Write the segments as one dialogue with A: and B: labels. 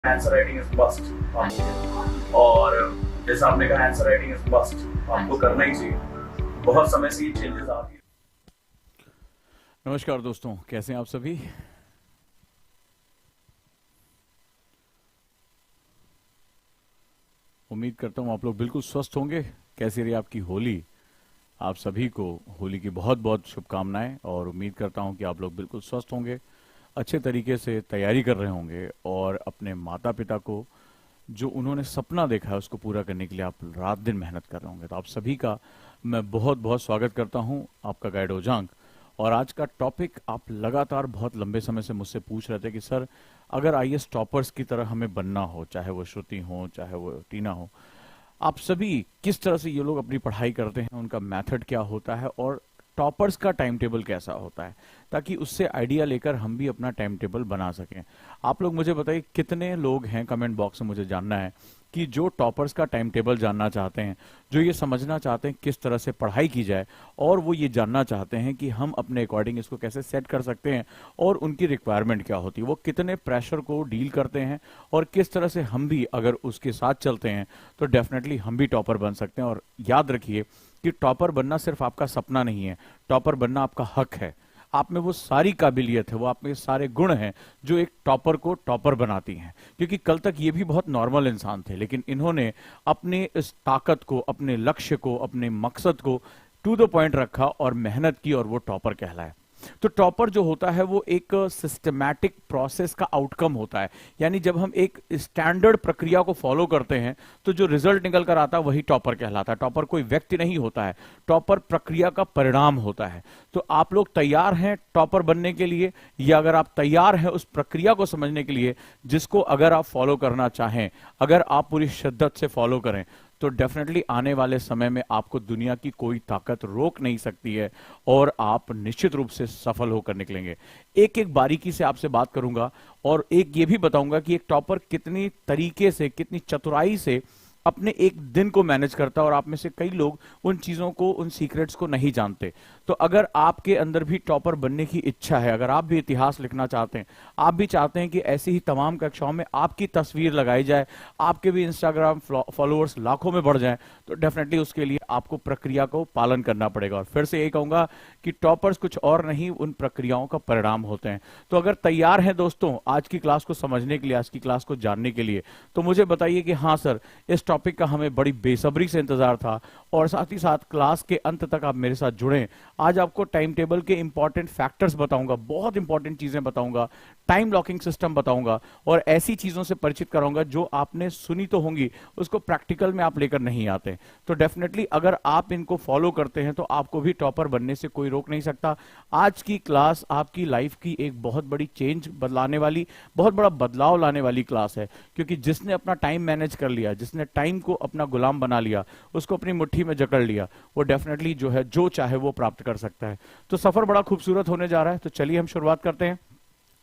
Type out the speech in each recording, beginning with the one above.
A: Answer writing is must. और जैसा आपने कहा आंसर राइटिंग इज मस्ट, आपको करना ही चाहिए। बहुत समय से ये चेंजेस आ रही है।
B: नमस्कार दोस्तों, कैसे हैं आप सभी। उम्मीद करता हूं आप लोग बिल्कुल स्वस्थ होंगे। कैसी रही आपकी होली। आप सभी को होली की बहुत बहुत शुभकामनाएं और उम्मीद करता हूं कि आप लोग बिल्कुल स्वस्थ होंगे, अच्छे तरीके से तैयारी कर रहे होंगे और अपने माता पिता को जो उन्होंने सपना देखा है उसको पूरा करने के लिए आप रात दिन मेहनत कर रहे होंगे। तो आप सभी का मैं बहुत बहुत स्वागत करता हूं, आपका गाइड ओजांग। और आज का टॉपिक आप लगातार बहुत लंबे समय से मुझसे पूछ रहे थे कि सर अगर आईएएस टॉपर्स की तरह हमें बनना हो, चाहे वो श्रुति हो चाहे वो टीना हो, आप सभी किस तरह से ये लोग अपनी पढ़ाई करते हैं, उनका मेथड क्या होता है और टॉपर्स का टाइम टेबल कैसा होता है, ताकि उससे आइडिया लेकर हम भी अपना टाइम टेबल बना सकें। आप लोग मुझे बताइए कितने लोग हैं, कमेंट बॉक्स में मुझे जानना है कि जो टॉपर्स का टाइम टेबल जानना चाहते हैं, जो ये समझना चाहते हैं किस तरह से पढ़ाई की जाए और वो ये जानना चाहते हैं कि हम अपने अकॉर्डिंग इसको कैसे सेट कर सकते हैं और उनकी रिक्वायरमेंट क्या होती है, वो कितने प्रेशर को डील करते हैं और किस तरह से हम भी अगर उसके साथ चलते हैं तो डेफिनेटली हम भी टॉपर बन सकते हैं। और याद रखिए कि टॉपर बनना सिर्फ आपका सपना नहीं है, टॉपर बनना आपका हक है। आप में वो सारी काबिलियत है, वो आप में सारे गुण हैं जो एक टॉपर को टॉपर बनाती हैं। क्योंकि कल तक ये भी बहुत नॉर्मल इंसान थे, लेकिन इन्होंने अपने इस ताकत को, अपने लक्ष्य को, अपने मकसद को टू द पॉइंट रखा और मेहनत की और वो टॉपर कहलाए। तो टॉपर जो होता है वो एक सिस्टमैटिक प्रोसेस का आउटकम होता है। यानी जब हम एक स्टैंडर्ड प्रक्रिया को फॉलो करते हैं तो जो रिजल्ट निकल कर आता है वही टॉपर कहलाता है। टॉपर कोई व्यक्ति नहीं होता है, टॉपर प्रक्रिया का परिणाम होता है। तो आप लोग तैयार हैं टॉपर बनने के लिए, या अगर आप तैयार हैं उस प्रक्रिया को समझने के लिए जिसको अगर आप फॉलो करना चाहें, अगर आप पूरी शिद्दत से फॉलो करें, तो डेफिनेटली आने वाले समय में आपको दुनिया की कोई ताकत रोक नहीं सकती है और आप निश्चित रूप से सफल होकर निकलेंगे। एक एक बारीकी से आपसे बात करूंगा और एक ये भी बताऊंगा कि एक टॉपर कितनी तरीके से, कितनी चतुराई से अपने एक दिन को मैनेज करता है। और आप में से कई लोग उन चीजों को, उन सीक्रेट्स को नहीं जानते। तो अगर आपके अंदर भी टॉपर बनने की इच्छा है, अगर आप भी इतिहास लिखना चाहते हैं, आप भी चाहते हैं कि ऐसी ही तमाम कक्षाओं में आपकी तस्वीर लगाई जाए, आपके भी इंस्टाग्राम फॉलोअर्स लाखों में बढ़ जाएं, तो डेफिनेटली उसके लिए आपको प्रक्रिया को पालन करना पड़ेगा। और फिर से यही कहूंगा कि टॉपर्स कुछ और नहीं, उन प्रक्रियाओं का परिणाम होते हैं। तो अगर तैयार हैं दोस्तों आज की क्लास को समझने के लिए, आज की क्लास को जानने के लिए, तो मुझे बताइए कि हाँ सर, इस टॉपिक का हमें बड़ी बेसब्री से इंतजार था और साथ ही साथ क्लास के अंत तक आप मेरे साथ जुड़ें। आज आपको टाइम टेबल के इंपॉर्टेंट फैक्टर्स बताऊंगा, बहुत इंपॉर्टेंट चीजें बताऊंगा, टाइम लॉकिंग सिस्टम बताऊंगा और ऐसी चीजों से परिचित कराऊंगा जो आपने सुनी तो होंगी, उसको प्रैक्टिकल में आप लेकर नहीं आते। तो डेफिनेटली अगर आप इनको फॉलो करते हैं तो आपको भी टॉपर बनने से कोई रोक नहीं सकता। आज की क्लास आपकी लाइफ की एक बहुत बड़ी चेंज बदलाने वाली, बहुत बड़ा बदलाव लाने वाली क्लास है। क्योंकि जिसने अपना टाइम मैनेज कर लिया, जिसने टाइम को अपना गुलाम बना लिया, उसको अपनी मुट्ठी में जकड़ लिया, वो डेफिनेटली जो है जो चाहे वो प्राप्त कर सकता है। तो सफर बड़ा खूबसूरत होने जा रहा है। तो चलिए हम शुरुआत करते हैं।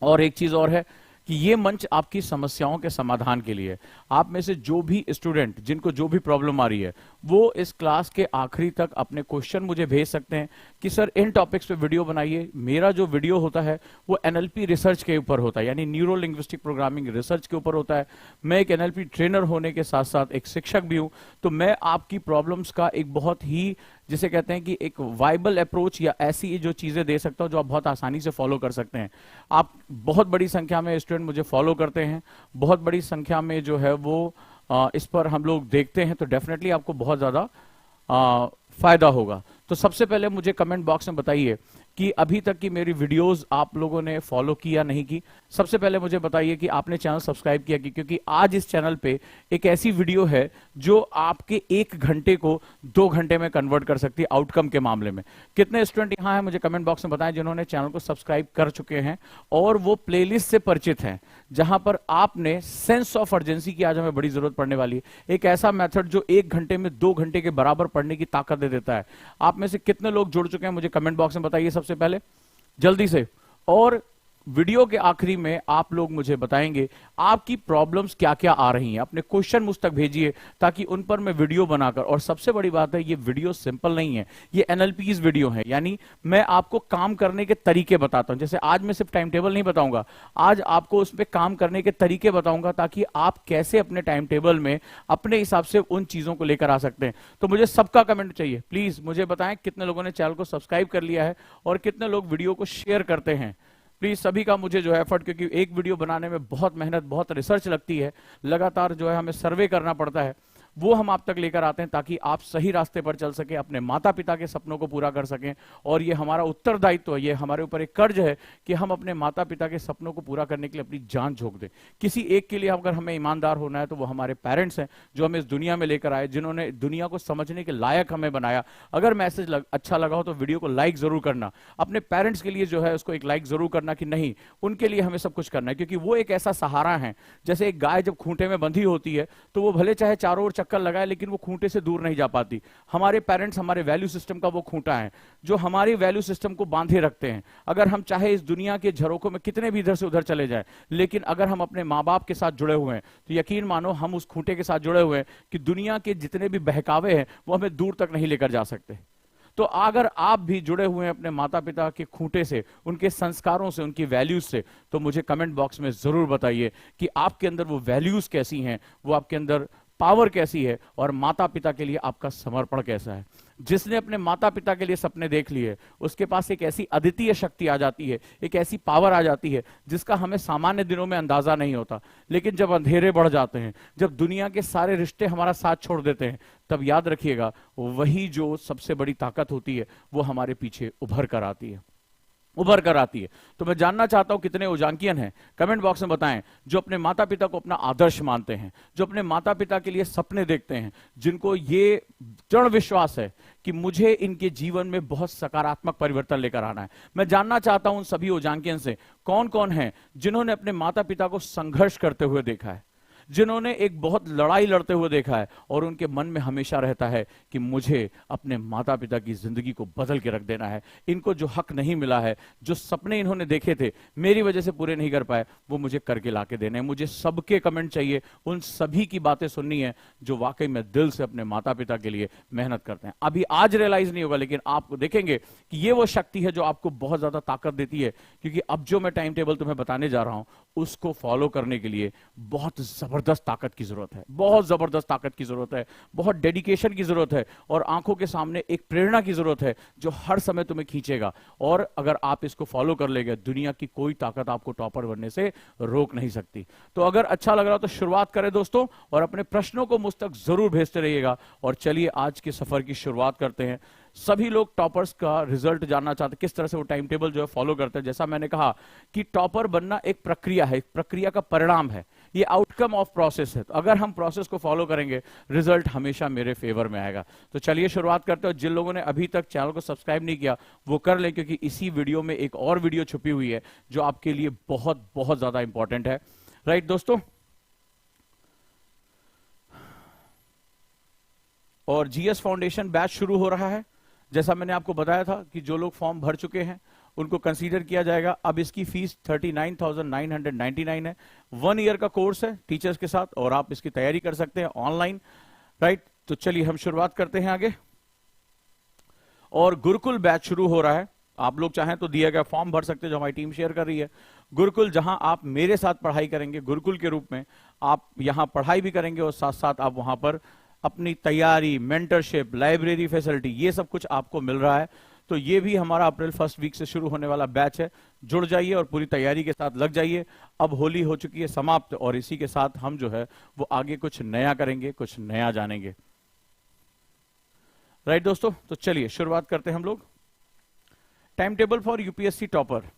B: और एक चीज और है कि ये मंच आपकी समस्याओं के समाधान के लिए है। आप में से जो भी स्टूडेंट जिनको जो भी प्रॉब्लम आ रही है वो इस क्लास के आखिरी तक अपने क्वेश्चन मुझे भेज सकते हैं कि सर इन टॉपिक्स पे वीडियो बनाइए। मेरा जो वीडियो होता है वो एनएलपी रिसर्च के ऊपर होता है, यानी न्यूरो लिंग्विस्टिक प्रोग्रामिंग रिसर्च के ऊपर होता है। मैं एक एनएलपी ट्रेनर होने के साथ साथ एक शिक्षक भी हूं। तो मैं आपकी प्रॉब्लम्स का एक बहुत ही, जिसे कहते हैं कि एक वाइबल अप्रोच या ऐसी जो चीजें दे सकता हूं जो आप बहुत आसानी से फॉलो कर सकते हैं। आप बहुत बड़ी संख्या में स्टूडेंट मुझे फॉलो करते हैं, बहुत बड़ी संख्या में जो है वो इस पर हम लोग देखते हैं, तो डेफिनेटली आपको बहुत ज्यादा फायदा होगा। तो सबसे पहले मुझे कमेंट बॉक्स में बताइए कि अभी तक की मेरी वीडियोस आप लोगों ने फॉलो की या नहीं की। सबसे पहले मुझे बताइए कि आपने चैनल सब्सक्राइब किया कि, क्योंकि आज इस चैनल पे एक ऐसी वीडियो है जो आपके 1 घंटे को 2 घंटे में कन्वर्ट कर सकती है आउटकम के मामले में। कितने स्टूडेंट यहाँ हैं मुझे कमेंट बॉक्स में बताएं जिन्होंने चैनल को सब्सक्राइब कर चुके हैं और वो प्लेलिस्ट से परिचित हैं जहां पर आपने सेंस ऑफ अर्जेंसी की आज हमें बड़ी जरूरत पड़ने वाली है। एक ऐसा मेथड जो 1 घंटे में 2 घंटे के बराबर पढ़ने की ताकत दे देता है। आप में से कितने लोग जुड़ चुके हैं मुझे कमेंट बॉक्स में बताइए सबसे पहले जल्दी से। और वीडियो के आखिरी में आप लोग मुझे बताएंगे आपकी प्रॉब्लम्स क्या क्या आ रही हैं। अपने क्वेश्चन मुझ तक भेजिए ताकि उन पर मैं वीडियो बनाकर, और सबसे बड़ी बात है ये वीडियो सिंपल नहीं है, ये एनएलपीज वीडियो है, यानी मैं आपको काम करने के तरीके बताता हूं। जैसे आज मैं सिर्फ टाइम टेबल नहीं बताऊंगा, आज आपको उस पर काम करने के तरीके बताऊंगा ताकि आप कैसे अपने टाइम टेबल में अपने हिसाब से उन चीजों को लेकर आ सकते हैं। तो मुझे सबका कमेंट चाहिए, प्लीज मुझे बताएं कितने लोगों ने चैनल को सब्सक्राइब कर लिया है और कितने लोग वीडियो को शेयर करते हैं। प्लीज सभी का मुझे जो है एफर्ट, क्योंकि एक वीडियो बनाने में बहुत मेहनत, बहुत रिसर्च लगती है, लगातार जो है हमें सर्वे करना पड़ता है, वो हम आप तक लेकर आते हैं ताकि आप सही रास्ते पर चल सके, अपने माता पिता के सपनों को पूरा कर सकें। और ये हमारा उत्तरदायित्व है, ये हमारे ऊपर एक कर्ज है कि हम अपने माता पिता के सपनों को पूरा करने के लिए अपनी जान झोंक दें। किसी एक के लिए अगर हमें ईमानदार होना है तो वो हमारे पेरेंट्स हैं, जो हमें इस दुनिया में लेकर आए, जिन्होंने दुनिया को समझने के लायक हमें बनाया। अगर मैसेज अच्छा लगा हो तो वीडियो को लाइक जरूर करना, अपने पेरेंट्स के लिए जो है उसको एक लाइक जरूर करना कि नहीं, उनके लिए हमें सब कुछ करना है, क्योंकि वो एक ऐसा सहारा है। जैसे एक गाय जब खूंटे में बंधी होती है तो वो भले चाहे चारों ओर चक्कर लगाए लेकिन वो खूंटे से दूर नहीं जा पाती। हमारे पेरेंट्स हमारे वैल्यू सिस्टम का वो खूंटा है जो हमारे वैल्यू सिस्टम को बांधे रखते हैं। अगर हम चाहे इस दुनिया के झरोकों में कितने भी इधर से उधर चले जाएं, लेकिन अगर हम अपने माँ बाप के साथ जुड़े हुए हैं तो यकीन मानो हम उस खूंटे के साथ जुड़े हुए हैं कि दुनिया के जितने भी बहकावे हैं वो हमें दूर तक नहीं लेकर जा सकते। तो अगर आप भी जुड़े हुए हैं अपने माता पिता के खूंटे से, उनके संस्कारों से, उनकी वैल्यूज से, तो मुझे कमेंट बॉक्स में जरूर बताइए कि आपके अंदर वो वैल्यूज कैसी हैं, वो आपके अंदर पावर कैसी है और माता पिता के लिए आपका समर्पण कैसा है। जिसने अपने माता पिता के लिए सपने देख लिए उसके पास एक ऐसी अद्वितीय शक्ति आ जाती है, एक ऐसी पावर आ जाती है जिसका हमें सामान्य दिनों में अंदाजा नहीं होता, लेकिन जब अंधेरे बढ़ जाते हैं, जब दुनिया के सारे रिश्ते हमारा साथ छोड़ देते हैं, तब याद रखिएगा वही जो सबसे बड़ी ताकत होती है वो हमारे पीछे उभर कर आती है, उभर कर आती है। तो मैं जानना चाहता हूं कितने उजांकियन हैं, कमेंट बॉक्स में बताएं, जो अपने माता पिता को अपना आदर्श मानते हैं, जो अपने माता पिता के लिए सपने देखते हैं, जिनको ये दृढ़ विश्वास है कि मुझे इनके जीवन में बहुत सकारात्मक परिवर्तन लेकर आना है। मैं जानना चाहता हूं उन सभी उजांकियन से कौन कौन है जिन्होंने अपने माता पिता को संघर्ष करते हुए देखा है, जिन्होंने एक बहुत लड़ाई लड़ते हुए देखा है और उनके मन में हमेशा रहता है कि मुझे अपने माता पिता की जिंदगी को बदल के रख देना है, इनको जो हक नहीं मिला है, जो सपने इन्होंने देखे थे मेरी वजह से पूरे नहीं कर पाए, वो मुझे करके लाके देने हैं। मुझे सबके कमेंट चाहिए, उन सभी की बातें सुननी है जो वाकई में दिल से अपने माता पिता के लिए मेहनत करते हैं। अभी आज रियलाइज नहीं होगा, लेकिन आप देखेंगे कि ये वो शक्ति है जो आपको बहुत ज्यादा ताकत देती है, क्योंकि अब जो मैं टाइम टेबल तुम्हें बताने जा रहा हूं उसको फॉलो करने के लिए बहुत जबरदस्त ताकत की जरूरत है, बहुत जबरदस्त ताकत की जरूरत है, बहुत डेडिकेशन की जरूरत है और आंखों के सामने एक प्रेरणा की जरूरत है जो हर समय तुम्हें खींचेगा। और अगर आप इसको फॉलो कर लेंगे, दुनिया की कोई ताकत आपको टॉपर बनने से रोक नहीं सकती। तो अगर अच्छा लग रहा हो तो शुरुआत करें दोस्तों, और अपने प्रश्नों को मुझ तक जरूर भेजते रहिएगा। और चलिए आज के सफर की शुरुआत करते हैं। सभी लोग टॉपर्स का रिजल्ट जानना चाहते हैं, किस तरह से वो टाइम टेबल जो है फॉलो करते हैं। जैसा मैंने कहा कि टॉपर बनना एक प्रक्रिया है, एक प्रक्रिया का परिणाम है, ये आउटकम ऑफ प्रोसेस है। तो अगर हम प्रोसेस को फॉलो करेंगे रिजल्ट हमेशा मेरे फेवर में आएगा। तो चलिए शुरुआत करते हैं। जिन लोगों ने अभी तक चैनल को सब्सक्राइब नहीं किया वो कर लें, क्योंकि इसी वीडियो में एक और वीडियो छुपी हुई है जो आपके लिए बहुत बहुत ज्यादा इंपॉर्टेंट है। राइट दोस्तों, और जीएस फाउंडेशन बैच शुरू हो रहा है। जैसा मैंने आपको बताया था कि जो लोग फॉर्म भर चुके हैं उनको कंसीडर किया जाएगा। अब इसकी फीस 39,999 है। 1 ईयर का कोर्स है टीचर्स के साथ, और आप इसकी तैयारी कर सकते हैं ऑनलाइन। राइट, तो चलिए हम शुरुआत करते हैं आगे। और गुरुकुल बैच शुरू हो रहा है। आप लोग चाहें तो दिया गया फॉर्म भर सकते हैं जो हमारी टीम शेयर कर रही है। गुरुकुल, जहां आप मेरे साथ पढ़ाई करेंगे, गुरुकुल के रूप में आप यहां पढ़ाई भी करेंगे और साथ साथ आप वहां पर अपनी तैयारी, मेंटरशिप, लाइब्रेरी फैसिलिटी, ये सब कुछ आपको मिल रहा है। तो ये भी हमारा अप्रैल 1 वीक से शुरू होने वाला बैच है। जुड़ जाइए और पूरी तैयारी के साथ लग जाइए। अब होली हो चुकी है समाप्त, और इसी के साथ हम जो है वो आगे कुछ नया करेंगे, कुछ नया जानेंगे। राइट दोस्तों, तो चलिए शुरुआत करते हैं हम लोग। Time table for UPSC topper.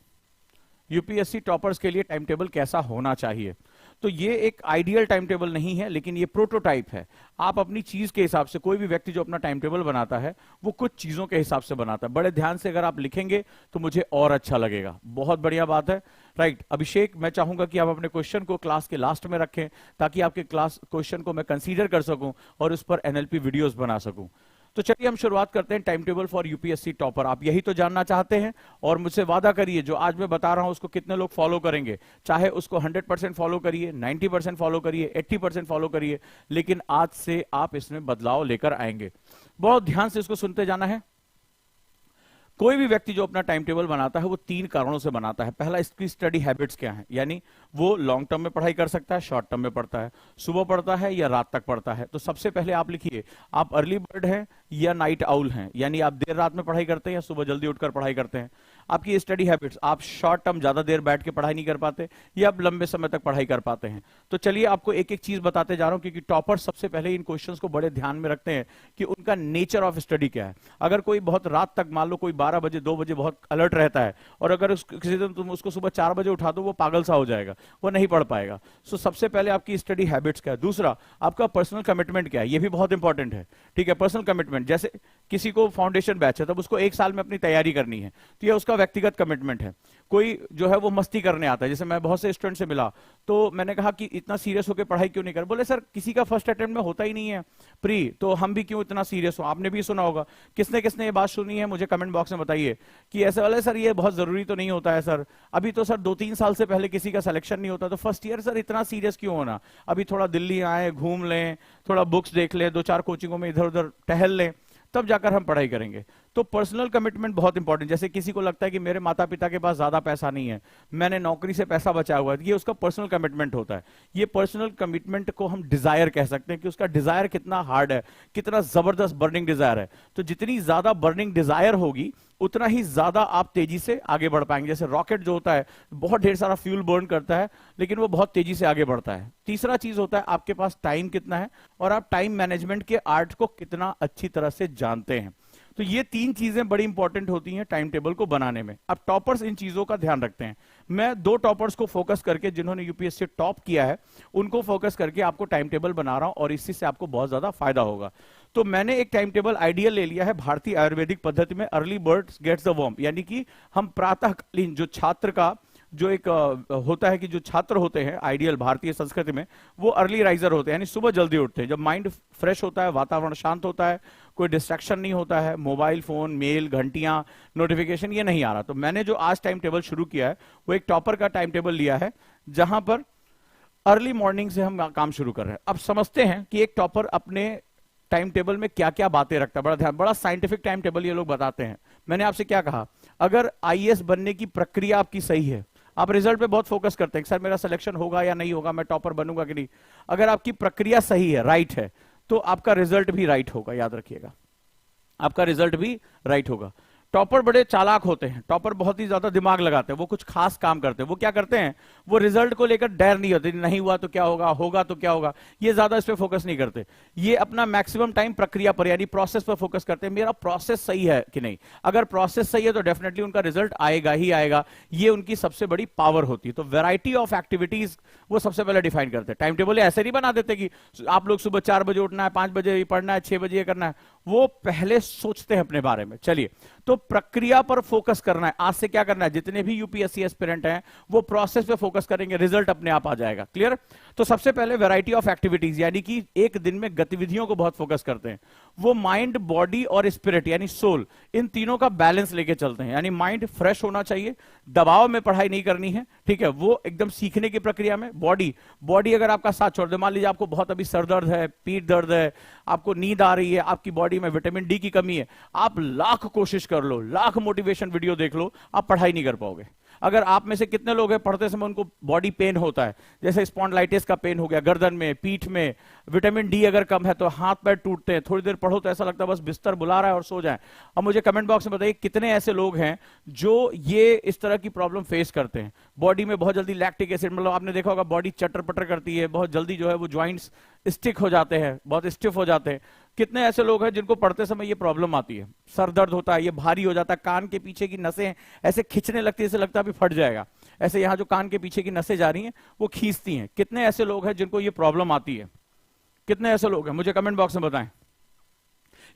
B: UPSC toppers के लिए टाइम टेबल कैसा होना चाहिए? तो ये एक आइडियल टाइम टेबल नहीं है, लेकिन ये प्रोटोटाइप है। आप अपनी चीज के हिसाब से, कोई भी व्यक्ति जो अपना टाइम टेबल बनाता है वो कुछ चीजों के हिसाब से बनाता है। बड़े ध्यान से अगर आप लिखेंगे तो मुझे और अच्छा लगेगा। बहुत बढ़िया बात है। राइट, अभिषेक, मैं चाहूंगा कि आप अपने क्वेश्चन को क्लास के लास्ट में रखें ताकि आपके क्लास क्वेश्चन को मैं कंसीडर कर सकूं और उस पर एनएलपी वीडियोस बना सकूं। तो चलिए हम शुरुआत करते हैं time table for UPSC topper. आप यही तो जानना चाहते हैं और मुझसे वादा करिए जो आज मैं बता रहा हूं उसको कितने लोग फॉलो करेंगे। चाहे उसको 100% फॉलो करिए, 90% फॉलो करिए, 80% फॉलो करिए, लेकिन आज से आप इसमें बदलाव लेकर आएंगे। बहुत ध्यान से इसको सुनते जाना है। कोई भी व्यक्ति जो अपना टाइम टेबल बनाता है वो 3 कारणों से बनाता है। पहला, इसकी स्टडी हैबिट्स क्या है, यानी वो लॉन्ग टर्म में पढ़ाई कर सकता है, शॉर्ट टर्म में पढ़ता है, सुबह पढ़ता है या रात तक पढ़ता है। तो सबसे पहले आप लिखिए, आप अर्ली बर्ड हैं या नाइट आउल हैं, यानी आप देर रात में पढ़ाई करते हैं या सुबह जल्दी उठकर पढ़ाई करते हैं। आपकी स्टडी हैबिट्स, आप शॉर्ट टर्म ज्यादा देर बैठ के पढ़ाई नहीं कर पाते या आप लंबे समय तक पढ़ाई कर पाते हैं। तो चलिए आपको एक एक चीज बताते जा रहा हूं, क्योंकि टॉपर सबसे पहले इन क्वेश्चंस को बड़े ध्यान में रखते हैं कि उनका नेचर ऑफ स्टडी क्या है। अगर कोई बहुत रात तक, मान लो कोई 12 बजे 2 बजे बहुत अलर्ट रहता है और अगर किसी दिन तुम उसको सुबह 4 बजे उठा दो, वो पागल सा हो जाएगा, वो नहीं पढ़ पाएगा। सो सबसे पहले आपकी स्टडी हैबिट्स क्या है। दूसरा, आपका पर्सनल कमिटमेंट क्या है, ये भी बहुत इंपॉर्टेंट है। ठीक है, पर्सनल कमिटमेंट, जैसे किसी को फाउंडेशन बैच है तब उसको 1 साल में अपनी तैयारी करनी है, तो यह उसका व्यक्तिगत कमिटमेंट है। कोई जो है वो मस्ती करने आता है, जैसे मैं बहुत से स्टूडेंट से मिला तो मैंने कहा कि इतना सीरियस होकर पढ़ाई क्यों नहीं कर, बोले सर किसी का फर्स्ट अटेम्प्ट में होता ही नहीं है प्री, तो हम भी क्यों इतना सीरियस हो। आपने भी सुना होगा, किसने किसने ये बात सुनी है मुझे कमेंट बॉक्स में बताइए कि ऐसे वाले सर ये बहुत जरूरी तो नहीं होता है सर, अभी तो सर 2-3 साल से पहले किसी का सिलेक्शन नहीं होता, तो फर्स्ट ईयर सर इतना सीरियस क्यों होना, अभी थोड़ा दिल्ली आए, घूम लें, थोड़ा बुक्स देख लें, 2-4 कोचिंगों में इधर उधर टहल लें, तब जाकर हम पढ़ाई करेंगे। तो पर्सनल कमिटमेंट बहुत इंपॉर्टेंट। जैसे किसी को लगता है कि मेरे माता पिता के पास ज्यादा पैसा नहीं है, मैंने नौकरी से पैसा बचाया हुआ है, ये उसका पर्सनल कमिटमेंट होता है। ये पर्सनल कमिटमेंट को हम डिजायर कह सकते हैं कि उसका डिजायर कितना हार्ड है, कितना जबरदस्त बर्निंग डिजायर है। तो जितनी ज्यादा बर्निंग डिजायर होगी उतना ही ज्यादा आप तेजी से आगे बढ़ पाएंगे। जैसे रॉकेट जो होता है बहुत ढेर सारा फ्यूल बर्न करता है, लेकिन वो बहुत तेजी से आगे बढ़ता है। तीसरा चीज होता है आपके पास टाइम कितना है और आप टाइम मैनेजमेंट के आर्ट को कितना अच्छी तरह से जानते हैं। तो ये 3 चीजें बड़ी इंपॉर्टेंट होती हैं टाइम टेबल को बनाने में। अब टॉपर्स इन चीजों का ध्यान रखते हैं। मैं 2 टॉपर्स को फोकस करके, जिन्होंने यूपीएससी टॉप किया है, उनको फोकस करके आपको टाइम टेबल बना रहा हूं और इसी से आपको बहुत ज्यादा फायदा होगा। तो मैंने एक टाइम टेबल आइडियल ले लिया है भारतीय आयुर्वेदिक पद्धति में, early bird gets the worm, यानी कि हम प्रातःकालीन जो छात्र का जो एक होता है कि जो छात्र होते हैं आइडियल भारतीय संस्कृति में, वो अर्ली राइजर होते हैं, यानी सुबह जल्दी उठते हैं, जब माइंड फ्रेश होता है, वातावरण शांत होता है, कोई डिस्ट्रैक्शन नहीं होता है, मोबाइल फोन, मेल, घंटियां, नोटिफिकेशन ये नहीं आ रहा। तो मैंने जो आज टाइम टेबल शुरू किया है वो एक टॉपर का टाइम टेबल लिया है, जहां पर अर्ली मॉर्निंग से हम काम शुरू कर रहे हैं। अब समझते हैं कि एक टॉपर अपने टाइम टेबल में क्या क्या बातें रखता है। बड़ा ध्यान, बड़ा साइंटिफिक टाइम टेबल ये लोग बताते हैं। मैंने आपसे क्या कहा, अगर आईएएस बनने की प्रक्रिया आपकी सही है, आप रिजल्ट पे बहुत फोकस करते हैं, सर मेरा सिलेक्शन होगा या नहीं होगा, मैं टॉपर बनूंगा कि नहीं। अगर आपकी प्रक्रिया सही है, राइट है, तो आपका रिजल्ट भी राइट होगा। याद रखिएगा, आपका रिजल्ट भी राइट होगा। टॉपर बड़े चालाक होते हैं, टॉपर बहुत ही ज्यादा दिमाग लगाते हैं, वो कुछ खास काम करते हैं। वो क्या करते हैं, वो रिजल्ट को लेकर डर नहीं होते, नहीं हुआ तो क्या होगा, होगा तो क्या होगा, ये ज्यादा इस पे फोकस नहीं करते। ये अपना मैक्सिमम टाइम प्रक्रिया पर यानी प्रोसेस पर फोकस करते हैं, मेरा प्रोसेस सही है कि नहीं। अगर प्रोसेस सही है तो डेफिनेटली उनका रिजल्ट आएगा ही आएगा। ये उनकी सबसे बड़ी पावर होती है। तो वैरायटी ऑफ एक्टिविटीज वो सबसे पहले डिफाइन करते हैं। टाइम टेबल ऐसे नहीं बना देते कि आप लोग सुबह 4 बजे उठना है, 5 बजे पढ़ना है, 6 बजे ये करना है, वो पहले सोचते हैं अपने बारे में। चलिए, तो प्रक्रिया पर फोकस करना है। आज से क्या करना है, जितने भी यूपीएससी एस्पिरेंट हैं वो प्रोसेस पे फोकस करेंगे, रिजल्ट अपने आप आ जाएगा। क्लियर। तो सबसे पहले वैरायटी ऑफ एक्टिविटीज, यानी कि एक दिन में गतिविधियों को बहुत फोकस करते हैं। वो माइंड, बॉडी और स्पिरिट यानी सोल, इन तीनों का बैलेंस लेके चलते हैं। यानी माइंड फ्रेश होना चाहिए, दबाव में पढ़ाई नहीं करनी है, ठीक है, वो एकदम सीखने की प्रक्रिया में। बॉडी अगर आपका साथ छोड़ दे, मान लीजिए आपको बहुत अभी सर दर्द है, पीठ दर्द है, आपको नींद आ रही है, आपकी बॉडी में विटामिन डी की कमी है, आप लाख कोशिश कर लो, लाख मोटिवेशन वीडियो देख लो, आप पढ़ाई नहीं कर पाओगे। अगर आप में से कितने लोग हैं पढ़ते समय उनको बॉडी पेन होता है, जैसे स्पॉन्डिलाइटिस का पेन हो गया गर्दन में, पीठ में, विटामिन डी अगर कम है तो हाथ पैर टूटते हैं, थोड़ी देर पढ़ो तो ऐसा लगता है बस बिस्तर बुला रहा है और सो जाएं। अब मुझे कमेंट बॉक्स में बताइए कितने ऐसे लोग हैं जो ये इस तरह की प्रॉब्लम फेस करते हैं। बॉडी में बहुत जल्दी लैक्टिक एसिड, मतलब आपने देखा होगा बॉडी चटर पटर करती है, बहुत जल्दी जो है वो ज्वाइंट्स स्टिक हो जाते हैं, बहुत स्टिफ हो जाते हैं। कितने ऐसे लोग हैं जिनको पढ़ते समय ये प्रॉब्लम आती है, सर दर्द होता है, ये भारी हो जाता है, कान के पीछे की नसें ऐसे खींचने लगती है, ऐसे लगता है अभी फट जाएगा, ऐसे यहां जो कान के पीछे की नसें जा रही हैं वो खींचती हैं। कितने ऐसे लोग हैं जिनको ये प्रॉब्लम आती है, कितने ऐसे लोग हैं मुझे कमेंट बॉक्स में बताएं।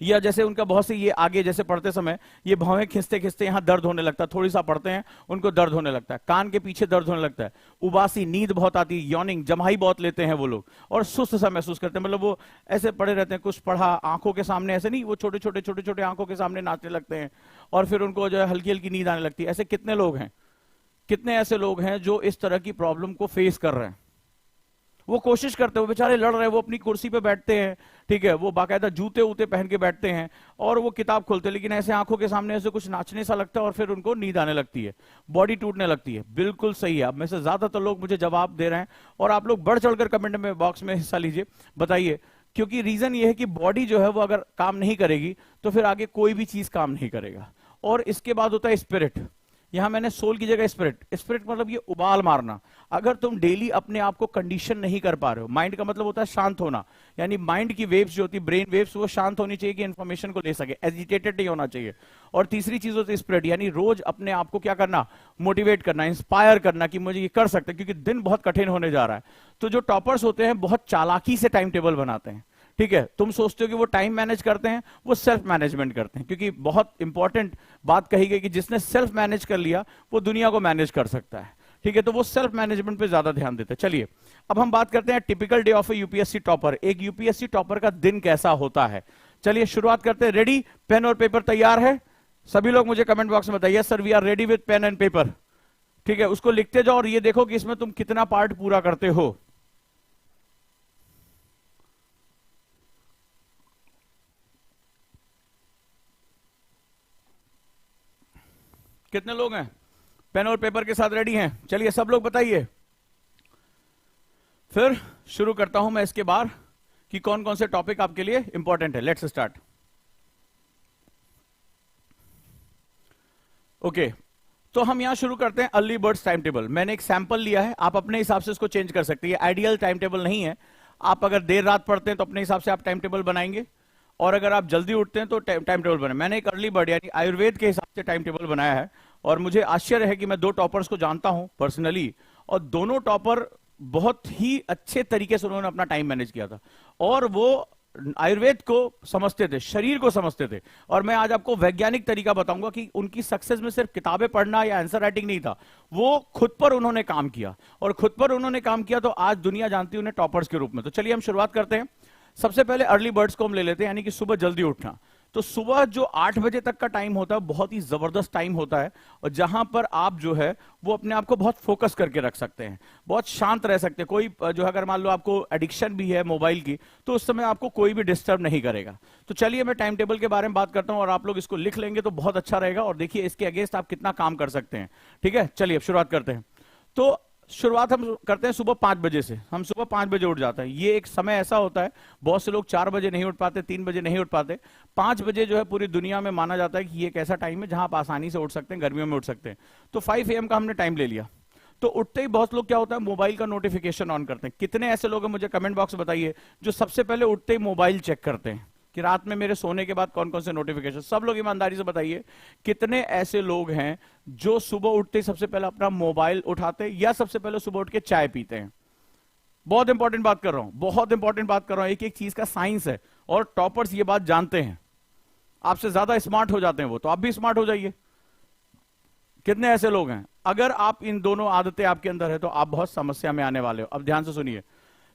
B: या जैसे उनका बहुत से ये आगे जैसे पढ़ते समय ये भौहें खिंचते खिंचते यहाँ दर्द होने लगता है, थोड़ी सा पढ़ते हैं उनको दर्द होने लगता है, कान के पीछे दर्द होने लगता है, उबासी, नींद बहुत आती है, यॉर्निंग, जम्हाई बहुत लेते हैं वो लोग, और सुस्त सा महसूस करते हैं, मतलब वो ऐसे पड़े रहते हैं, कुछ पढ़ा आंखों के सामने ऐसे नहीं, वो छोटे छोटे छोटे छोटे आंखों के सामने नाचने लगते हैं और फिर उनको जो है हल्की हल्की नींद आने लगती है। ऐसे कितने लोग हैं, कितने ऐसे लोग हैं जो इस तरह की प्रॉब्लम को फेस कर रहे हैं। वो कोशिश करते हैं, वो बेचारे लड़ रहे हैं, वो अपनी कुर्सी पे बैठते हैं, ठीक है, वो बाकायदा जूते उते पहन के बैठते हैं और वो किताब खोलते हैं, लेकिन ऐसे आंखों के सामने ऐसे कुछ नाचने सा लगता है और फिर उनको नींद आने लगती है, बॉडी टूटने लगती है। बिल्कुल सही है, अब में से ज्यादातर लोग मुझे जवाब दे रहे हैं और आप लोग बढ़ चढ़कर कमेंट में बॉक्स में हिस्सा लीजिए, बताइए, क्योंकि रीजन ये है कि बॉडी जो है वो अगर काम नहीं करेगी तो फिर आगे कोई भी चीज काम नहीं करेगा। और इसके बाद होता है स्पिरिट, यहां मैंने सोल की जगह स्पिरिट, स्पिरिट मतलब ये उबाल मारना। अगर तुम डेली अपने आप को कंडीशन नहीं कर पा रहे हो, माइंड का मतलब होता है शांत होना, यानी माइंड की वेव्स जो होती है, ब्रेन वेव्स, वो शांत होनी चाहिए कि इंफॉर्मेशन को ले सके, एजिटेटेड नहीं होना चाहिए। और तीसरी चीज होती है स्पिरिट, यानी रोज अपने आप को क्या करना, मोटिवेट करना, इंस्पायर करना कि मुझे ये कर सकते हैं, क्योंकि दिन बहुत कठिन होने जा रहा है। तो जो टॉपर्स होते हैं बहुत चालाकी से टाइम टेबल बनाते हैं, ठीक है, तुम सोचते हो कि वो टाइम मैनेज करते हैं, वो सेल्फ मैनेजमेंट करते हैं, क्योंकि बहुत इंपॉर्टेंट बात कही गई कि जिसने सेल्फ मैनेज कर लिया वो दुनिया को मैनेज कर सकता है, ठीक है, तो वो सेल्फ मैनेजमेंट पे ज्यादा ध्यान देते हैं। चलिए अब हम बात करते हैं typical day of A UPSC topper, एक यूपीएससी टॉपर का दिन कैसा होता है। चलिए शुरुआत करते हैं, रेडी, पेन और पेपर तैयार है? सभी लोग मुझे कमेंट बॉक्स में बताइए sir we are ready with pen and paper, ठीक है, उसको लिखते जाओ और ये देखो कि इसमें तुम कितना पार्ट पूरा करते हो। कितने लोग हैं पेन और पेपर के साथ रेडी हैं? चलिए सब लोग बताइए, फिर शुरू करता हूं मैं इसके बाद कि कौन कौन से टॉपिक आपके लिए इंपॉर्टेंट है। Let's start. ओके, तो हम यहां शुरू करते हैं अर्ली बर्ड्स टाइम टेबल। मैंने एक सैंपल लिया है, आप अपने हिसाब से इसको चेंज कर सकते हैं, आइडियल टाइम टेबल नहीं है। आप अगर देर रात पढ़ते हैं तो अपने हिसाब से आप टाइम टेबल बनाएंगे, और अगर आप जल्दी उठते हैं तो टाइम टेबल बनाए। मैंने एक अर्ली बर्ड यानी आयुर्वेद के हिसाब से टाइम टेबल बनाया है, और मुझे आश्चर्य है कि मैं 2 टॉपर्स को जानता हूं पर्सनली, और दोनों टॉपर बहुत ही अच्छे तरीके से उन्होंने अपना टाइम मैनेज किया था, और वो आयुर्वेद को समझते थे, शरीर को समझते थे। और मैं आज आपको वैज्ञानिक तरीका बताऊंगा कि उनकी सक्सेस में सिर्फ किताबें पढ़ना या आंसर राइटिंग नहीं था, वो खुद पर उन्होंने काम किया, और खुद पर उन्होंने काम किया तो आज दुनिया जानती है उन्हें टॉपर्स के रूप में। तो चलिए हम शुरुआत करते हैं। सबसे पहले अर्ली बर्ड्स को हम ले लेते हैं, यानी कि सुबह जल्दी उठना। तो सुबह जो 8 बजे तक का टाइम होता है बहुत ही जबरदस्त टाइम होता है, और जहां पर आप जो है वो अपने आप को बहुत फोकस करके रख सकते हैं, बहुत शांत रह सकते हैं। कोई जो है अगर मान लो आपको एडिक्शन भी है मोबाइल की, तो उस समय आपको कोई भी डिस्टर्ब नहीं करेगा। तो चलिए मैं टाइम टेबल के बारे में बात करता हूं, और आप लोग इसको लिख लेंगे तो बहुत अच्छा रहेगा, और देखिए इसके अगेंस्ट आप कितना काम कर सकते हैं, ठीक है। चलिए अब शुरुआत करते हैं। तो शुरुआत हम करते हैं सुबह 5 बजे से। हम सुबह 5 बजे उठ जाते हैं। ये एक समय ऐसा होता है, बहुत से लोग 4 बजे नहीं उठ पाते, 3 बजे नहीं उठ पाते। 5 बजे जो है पूरी दुनिया में माना जाता है कि ये एक ऐसा टाइम है जहां आप आसानी से उठ सकते हैं, गर्मियों में उठ सकते हैं। तो 5 AM का हमने टाइम ले लिया। तो उठते ही बहुत लोग क्या होता है, मोबाइल का नोटिफिकेशन ऑन करते हैं। कितने ऐसे लोग हैं मुझे कमेंट बॉक्स में बताइए जो सबसे पहले उठते ही मोबाइल चेक करते हैं कि रात में मेरे सोने के बाद कौन कौन से नोटिफिकेशन। सब लोग ईमानदारी से बताइए कितने ऐसे लोग हैं जो सुबह उठते ही सबसे पहले अपना मोबाइल उठाते या सबसे पहले सुबह उठ के चाय पीते हैं। बहुत इंपॉर्टेंट बात कर रहा हूं, बहुत इंपॉर्टेंट बात कर रहा हूं, एक एक चीज का साइंस है, और टॉपर्स ये बात जानते हैं। आपसे ज्यादा स्मार्ट हो जाते हैं वो, तो आप भी स्मार्ट हो जाइए। कितने ऐसे लोग हैं, अगर आप इन दोनों आदतें आपके अंदर है तो आप बहुत समस्या में आने वाले हो। अब ध्यान से सुनिए,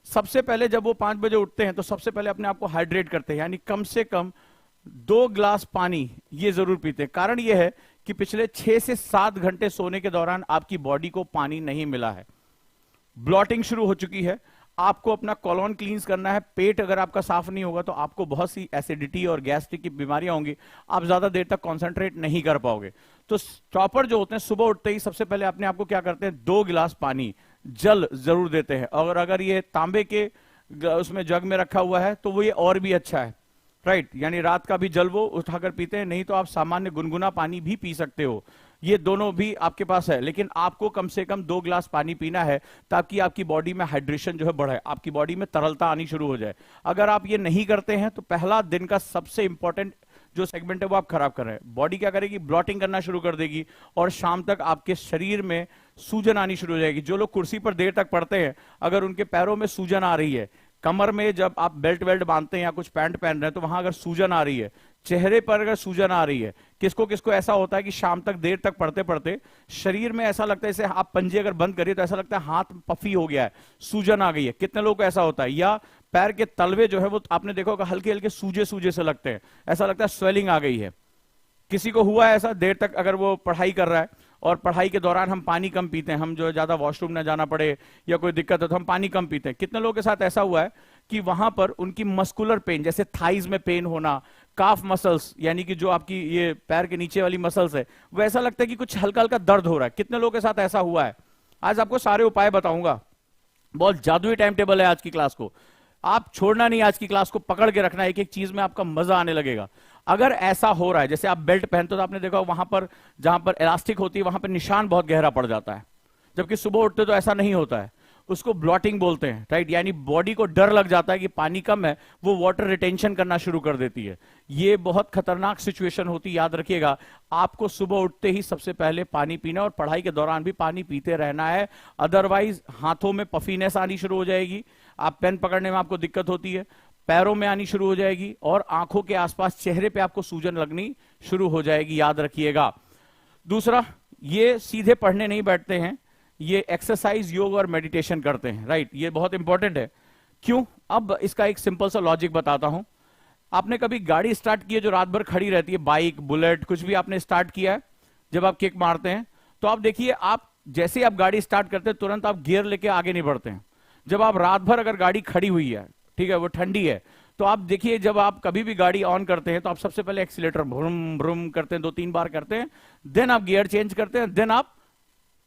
B: सबसे पहले जब वो 5 बजे उठते हैं तो सबसे पहले अपने आप को हाइड्रेट करते हैं, यानी कम से कम 2 गिलास पानी ये जरूर पीते हैं। कारण ये है कि पिछले 6 से 7 घंटे सोने के दौरान आपकी बॉडी को पानी नहीं मिला है, ब्लॉटिंग शुरू हो चुकी है, आपको अपना कॉलोन क्लींस करना है। पेट अगर आपका साफ नहीं होगा तो आपको बहुत सी एसिडिटी और गैस्ट्रिक की बीमारियां होंगी, आप ज्यादा देर तक कॉन्सेंट्रेट नहीं कर पाओगे। तो टॉपर जो होते हैं सुबह उठते ही सबसे पहले अपने आपको क्या करते हैं, 2 गिलास पानी, जल जरूर देते हैं। और अगर ये तांबे के उसमें जग में रखा हुआ है तो वो ये और भी अच्छा है, राइट, यानी रात का भी जल वो उठाकर पीते हैं। नहीं तो आप सामान्य गुनगुना पानी भी पी सकते हो, ये दोनों भी आपके पास है, लेकिन आपको कम से कम 2 गिलास पानी पीना है ताकि आपकी बॉडी में हाइड्रेशन जो है बढ़े, आपकी बॉडी में तरलता आनी शुरू हो जाए। अगर आप ये नहीं करते हैं तो पहला दिन का सबसे इंपॉर्टेंट जो सेगमेंट है वो आप खराब कर रहे हैं। बॉडी क्या करेगी, ब्लॉटिंग करना शुरू कर देगी, और शाम तक आपके शरीर में सूजन आनी शुरू हो जाएगी। जो लोग कुर्सी पर देर तक पड़ते हैं, अगर उनके पैरों में सूजन आ रही है, कमर में जब आप बेल्ट वेल्ट बांधते हैं या कुछ पैंट पहन रहे हैं तो वहां अगर सूजन आ रही है, चेहरे पर अगर सूजन आ रही है, किसको किसको ऐसा होता है कि शाम तक देर तक पढ़ते पढ़ते शरीर में ऐसा लगता है, जैसे आप पंजे अगर बंद करिए तो ऐसा लगता है हाथ पफी हो गया है, सूजन आ गई है। कितने लोगों को ऐसा होता है? या पैर के तलवे जो है वो आपने देखा होगा हल्के हल्के सूजे सूजे से लगते हैं, ऐसा लगता है स्वेलिंग आ गई है। किसी को हुआ है ऐसा? देर तक अगर वो पढ़ाई कर रहा है और पढ़ाई के दौरान हम पानी कम पीते हैं, हम जो ज्यादा वॉशरूम ना जाना पड़े या कोई दिक्कत है तो हम पानी कम पीते हैं। कितने लोगों के साथ ऐसा हुआ है कि वहां पर उनकी मस्कुलर पेन, जैसे थाइज में पेन होना, काफ मसल्स यानी कि जो आपकी ये पैर के नीचे वाली मसल्स है, वो ऐसा लगता है कि कुछ हल्का हल्का दर्द हो रहा है। कितने लोगों के साथ ऐसा हुआ है? आज आपको सारे उपाय बताऊंगा। बहुत जादुई टाइम टेबल है आज की क्लास को, आप छोड़ना नहीं, आज की क्लास को पकड़ के रखना, एक एक चीज में आपका मजा आने लगेगा। अगर ऐसा हो रहा है, जैसे आप बेल्ट पहनते हो तो आपने देखा वहां पर जहां पर इलास्टिक होती है वहां पर निशान बहुत गहरा पड़ जाता है, जबकि सुबह उठते तो ऐसा नहीं होता है। उसको ब्लॉटिंग बोलते हैं, राइट? यानी बॉडी को डर लग जाता है कि पानी कम है, वो वाटर रिटेंशन करना शुरू कर देती है। ये बहुत खतरनाक सिचुएशन होती है, याद रखिएगा। आपको सुबह उठते ही सबसे पहले पानी पीना और पढ़ाई के दौरान भी पानी पीते रहना है, अदरवाइज हाथों में पफीनेस आनी शुरू हो जाएगी, आप पेन पकड़ने में आपको दिक्कत होती है, पैरों में आनी शुरू हो जाएगी और आंखों के आसपास चेहरे पे आपको सूजन लगनी शुरू हो जाएगी, याद रखिएगा। दूसरा, ये सीधे पढ़ने नहीं बैठते हैं, ये एक्सरसाइज, योग और मेडिटेशन करते हैं, राइट? ये बहुत इंपॉर्टेंट है। क्यों? अब इसका एक सिंपल सा लॉजिक बताता हूं। आपने कभी गाड़ी स्टार्ट की है जो रात भर खड़ी रहती है, बाइक, बुलेट, कुछ भी आपने स्टार्ट किया है, जब आप किक मारते हैं तो आप देखिए, आप जैसे आप गाड़ी स्टार्ट करते हैं तुरंत आप गियर लेके आगे नहीं बढ़ते हैं। जब आप रात भर अगर गाड़ी खड़ी हुई है, ठीक है, वो ठंडी है, तो आप देखिए जब आप कभी भी गाड़ी ऑन करते हैं तो आप सबसे पहले एक्सीलेटर भ्रुम भ्रुम करते हैं, 2-3 बार करते हैं, देन आप गियर चेंज करते हैं, देन आप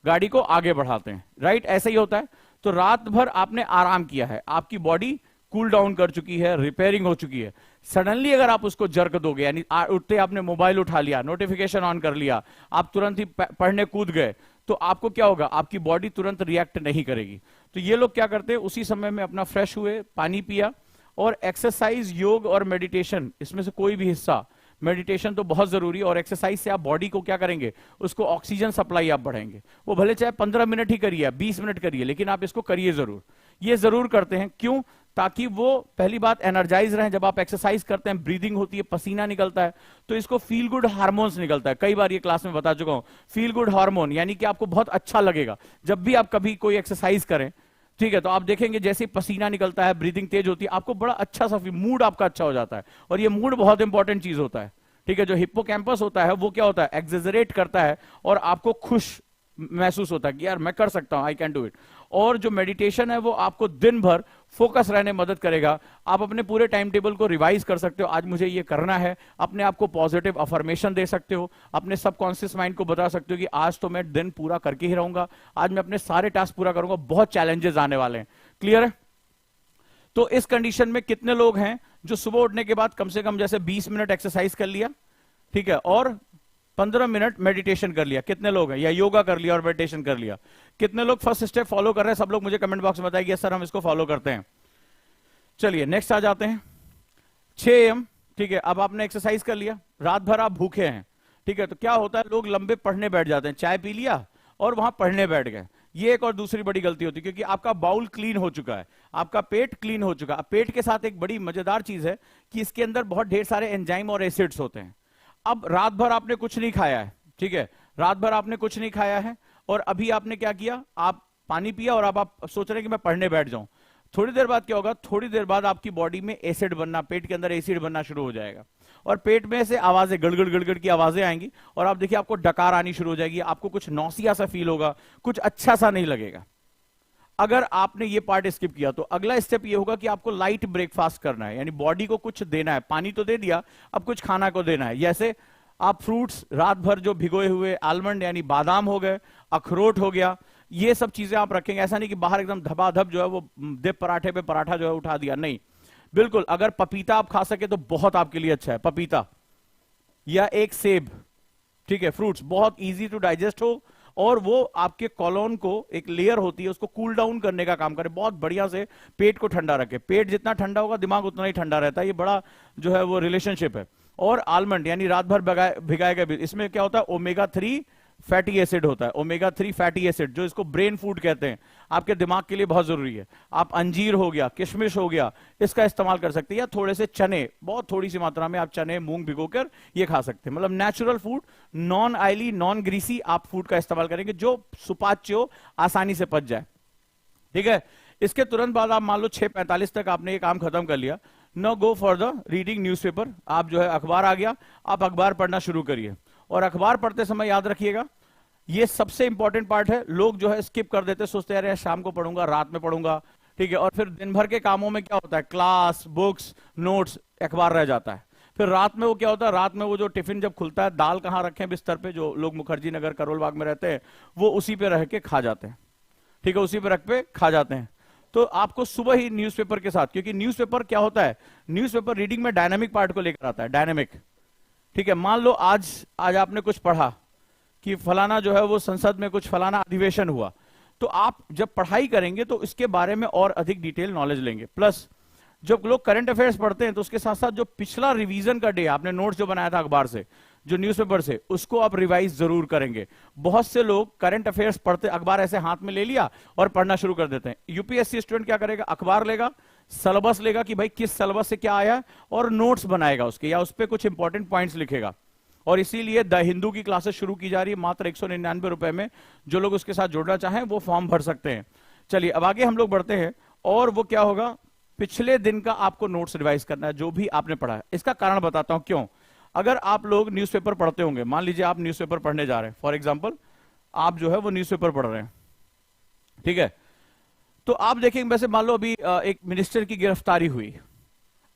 B: गाड़ी को आगे बढ़ाते हैं, राइट? ऐसा ही होता है। तो रात भर आपने आराम किया है, आपकी बॉडी कूल डाउन कर चुकी है, रिपेयरिंग हो चुकी है। सडनली अगर आप उसको जर्क दोगे, यानी उठते आपने मोबाइल उठा लिया, नोटिफिकेशन ऑन कर लिया, आप तुरंत ही पढ़ने कूद गए, तो आपको क्या होगा? आपकी बॉडी तुरंत रिएक्ट नहीं करेगी। तो ये लोग क्या करते हैं, उसी समय में अपना फ्रेश हुए, पानी पिया, और एक्सरसाइज, योग और मेडिटेशन, इसमें से कोई भी हिस्सा, मेडिटेशन तो बहुत जरूरी है, और एक्सरसाइज से आप बॉडी को क्या करेंगे, उसको ऑक्सीजन सप्लाई आप बढ़ाएंगे। वो भले चाहे 15 मिनट ही करिए, 20 मिनट करिए, लेकिन आप इसको करिए जरूर। ये जरूर करते हैं, क्यों? ताकि वो पहली बात एनर्जाइज रहें। जब आप एक्सरसाइज करते हैं, ब्रीदिंग होती है, पसीना निकलता है, तो इसको फील गुड हार्मोन्स निकलता है। कई बार ये क्लास में बता चुका हूं, फील गुड हार्मोन यानी कि आपको बहुत अच्छा लगेगा जब भी आप कभी कोई एक्सरसाइज करें, ठीक है? तो आप देखेंगे जैसे ही पसीना निकलता है, ब्रीदिंग तेज होती है, आपको बड़ा अच्छा सा मूड आपका अच्छा हो जाता है। और ये मूड बहुत इंपॉर्टेंट चीज होता है, ठीक है? जो हिप्पोकैम्पस होता है वो क्या होता है, एक्सेजरेट करता है और आपको खुश महसूस होता है कि यार मैं कर सकता हूं, आई कैन डू इट। और जो मेडिटेशन है वो आपको दिन भर फोकस रहने में मदद करेगा। आप अपने पूरे टाइम टेबल को रिवाइज कर सकते हो, आज मुझे ये करना है, अपने आप को पॉजिटिव अफर्मेशन दे सकते हो, अपने सबकॉन्शियस माइंड को बता सकते हो कि आज तो मैं दिन पूरा करके ही रहूंगा, आज मैं अपने सारे टास्क पूरा करूंगा, बहुत चैलेंजेस आने वाले हैं। क्लियर है? तो इस कंडीशन में कितने लोग हैं जो सुबह उठने के बाद कम से कम जैसे 20 मिनट एक्सरसाइज कर लिया, ठीक है, और 15 मिनट मेडिटेशन कर लिया? कितने लोग हैं? या योगा कर लिया और मेडिटेशन कर लिया? कितने लोग फर्स्ट स्टेप फॉलो कर रहे हैं? सब लोग मुझे कमेंट बॉक्स में बताइए, सर हम इसको फॉलो करते हैं। चलिए नेक्स्ट आ जाते हैं। 6 AM, ठीक है, अब आपने एक्सरसाइज कर लिया, रात भर आप भूखे हैं, ठीक है, तो क्या होता है, लोग लंबे पढ़ने बैठ जाते हैं, चाय पी लिया और वहां पढ़ने बैठ गए। ये एक और दूसरी बड़ी गलती होती है, क्योंकि आपका बाउल क्लीन हो चुका है, आपका पेट क्लीन हो चुका है। पेट के साथ एक बड़ी मजेदार चीज है कि इसके अंदर बहुत ढेर सारे एंजाइम और एसिड्स होते हैं। अब रात भर आपने कुछ नहीं खाया है, ठीक है, रात भर आपने कुछ नहीं खाया है, और अभी आपने क्या किया, आप पानी पिया और अब आप सोच रहे हैं कि मैं पढ़ने बैठ जाऊं। थोड़ी देर बाद क्या होगा, थोड़ी देर बाद आपकी बॉडी में एसिड बनना, पेट के अंदर एसिड बनना शुरू हो जाएगा, और पेट में से आवाजें, गड़गड़ गड़गड़ की आवाजें आएंगी, और आप देखिए आपको डकार आनी शुरू हो जाएगी, आपको कुछ नौसिया सा फील होगा, कुछ अच्छा सा नहीं लगेगा। अगर आपने ये पार्ट स्किप किया तो अगला स्टेप ये होगा कि आपको लाइट ब्रेकफास्ट करना है, यानी बॉडी को कुछ देना है। पानी तो दे दिया, अब कुछ खाना को देना है। जैसे आप फ्रूट्स, रात भर जो भिगोए हुए आलमंड यानी बादाम हो गए, अखरोट हो गया, ये सब चीजें आप रखेंगे। ऐसा नहीं कि बाहर एकदम धबाधब जो है वो दे पराठे पे पराठा जो है उठा दिया, नहीं, बिल्कुल। अगर पपीता आप खा सके तो बहुत आपके लिए अच्छा है, पपीता या एक सेब, ठीक है, फ्रूट्स बहुत इजी टू डाइजेस्ट हो, और वो आपके कॉलोन को, एक लेयर होती है, उसको कूल डाउन करने का काम करे, बहुत बढ़िया से पेट को ठंडा रखे। पेट जितना ठंडा होगा दिमाग उतना ही ठंडा रहता है, ये बड़ा जो है वो रिलेशनशिप है। और आलमंड यानी रात भर भिगाए गए, इसमें क्या होता है, ओमेगा 3 फैटी एसिड होता है, ओमेगा 3 फैटी एसिड, जो इसको ब्रेन फूड कहते हैं, आपके दिमाग के लिए बहुत जरूरी है। आप अंजीर हो गया, किशमिश हो गया, इसका इस्तेमाल कर सकते हैं, या थोड़े से चने, बहुत थोड़ी सी मात्रा में आप चने मूंग भिगोकर ये खा सकते हैं। मतलब natural food, non oily, non greasy आप फूड का इस्तेमाल करेंगे, जो सुपाच्य हो, आसानी से पच जाए। ठीक है, इसके तुरंत बाद आप मान लो 6:45 तक आपने ये काम खत्म कर लिया, no go for the reading newspaper. आप जो है अखबार आ गया, आप अखबार पढ़ना शुरू करिए। और अखबार पढ़ते समय याद रखिएगा, ये सबसे इंपॉर्टेंट पार्ट है। लोग जो है स्किप कर देते, सोचते हैं शाम को पढ़ूंगा, रात में पढ़ूंगा, ठीक है, और फिर दिन भर के कामों में क्या होता है, क्लास, बुक्स, नोट्स, अखबार रह जाता है। फिर रात में वो क्या होता है, रात में वो जो टिफिन जब खुलता है, दाल कहां रखें बिस्तर पे, जो लोग मुखर्जी नगर करोल बाग में रहते हैं वो उसी पे रह के खा जाते हैं, ठीक है, उसी पे रख पे खा जाते हैं। तो आपको सुबह ही न्यूज़पेपर के साथ, क्योंकि न्यूज़पेपर क्या होता है, न्यूज़पेपर रीडिंग में डायनामिक पार्ट को लेकर आता है, डायनामिक। ठीक है, मान लो आज आपने कुछ पढ़ा कि फलाना जो है वो संसद में कुछ फलाना अधिवेशन हुआ, तो आप जब पढ़ाई करेंगे तो इसके बारे में और अधिक डिटेल नॉलेज लेंगे। प्लस जब लोग करंट अफेयर्स पढ़ते हैं तो उसके साथ साथ जो पिछला रिवीजन का डे आपने नोट्स जो बनाया था अखबार से, जो न्यूज़पेपर से, उसको आप रिवाइज जरूर करेंगे। बहुत से लोग करंट अफेयर्स पढ़ते, अखबार ऐसे हाथ में ले लिया और पढ़ना शुरू कर देते हैं। यूपीएससी स्टूडेंट क्या करेगा, अखबार लेगा, सिलेबस लेगा कि भाई किस सिलेबस से क्या आया, और नोट्स बनाएगा उसके, या उस पर कुछ इंपॉर्टेंट पॉइंट्स लिखेगा। और इसीलिए द हिंदू की क्लासेस शुरू की जा रही है मात्र 199 रुपए में। जो लोग उसके साथ जुड़ना चाहें वो फॉर्म भर सकते हैं। चलिए अब आगे हम लोग बढ़ते हैं, और वो क्या होगा, पिछले दिन का आपको नोट्स रिवाइज करना है, जो भी आपने पढ़ा है। इसका कारण बताता हूं क्यों। अगर आप लोग न्यूज़पेपर पढ़ते होंगे, मान लीजिए आप न्यूज़पेपर पढ़ने जा रहे हैं, फॉर एग्जांपल आप जो है वो न्यूज़पेपर पढ़ रहे हैं, ठीक है, तो आप देखेंगे, वैसे मान लो अभी एक मिनिस्टर की गिरफ्तारी हुई,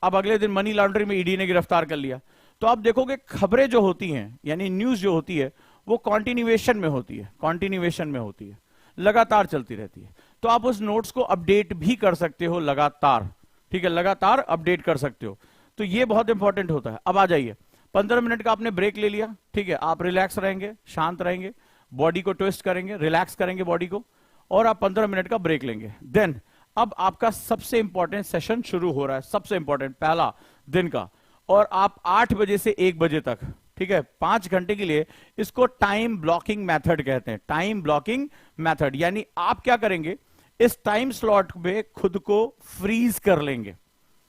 B: अब अगले दिन मनी लॉन्ड्रिंग में ईडी ने गिरफ्तार कर लिया, तो आप देखोगे खबरें जो होती हैं, यानी न्यूज जो होती है, वो कॉन्टिन्यूएशन में होती है, कॉन्टिन्यूएशन में होती है, लगातार चलती रहती है। तो आप उस नोट्स को अपडेट भी कर सकते हो लगातार, ठीक है, लगातार अपडेट कर सकते हो। तो ये बहुत इंपॉर्टेंट होता है। अब आ जाइए, 15 मिनट का आपने ब्रेक ले लिया, ठीक है, आप रिलैक्स रहेंगे, शांत रहेंगे, बॉडी को ट्विस्ट करेंगे, रिलैक्स करेंगे बॉडी को, और आप 15 मिनट का ब्रेक लेंगे। देन अब आपका सबसे इंपॉर्टेंट सेशन शुरू हो रहा है, सबसे इंपॉर्टेंट पहला दिन का, और आप 8 बजे से 1 बजे तक, ठीक है, 5 घंटे के लिए, इसको टाइम ब्लॉकिंग मेथड कहते हैं, टाइम ब्लॉकिंग मेथड। यानी आप क्या करेंगे, इस टाइम स्लॉट में खुद को फ्रीज कर लेंगे,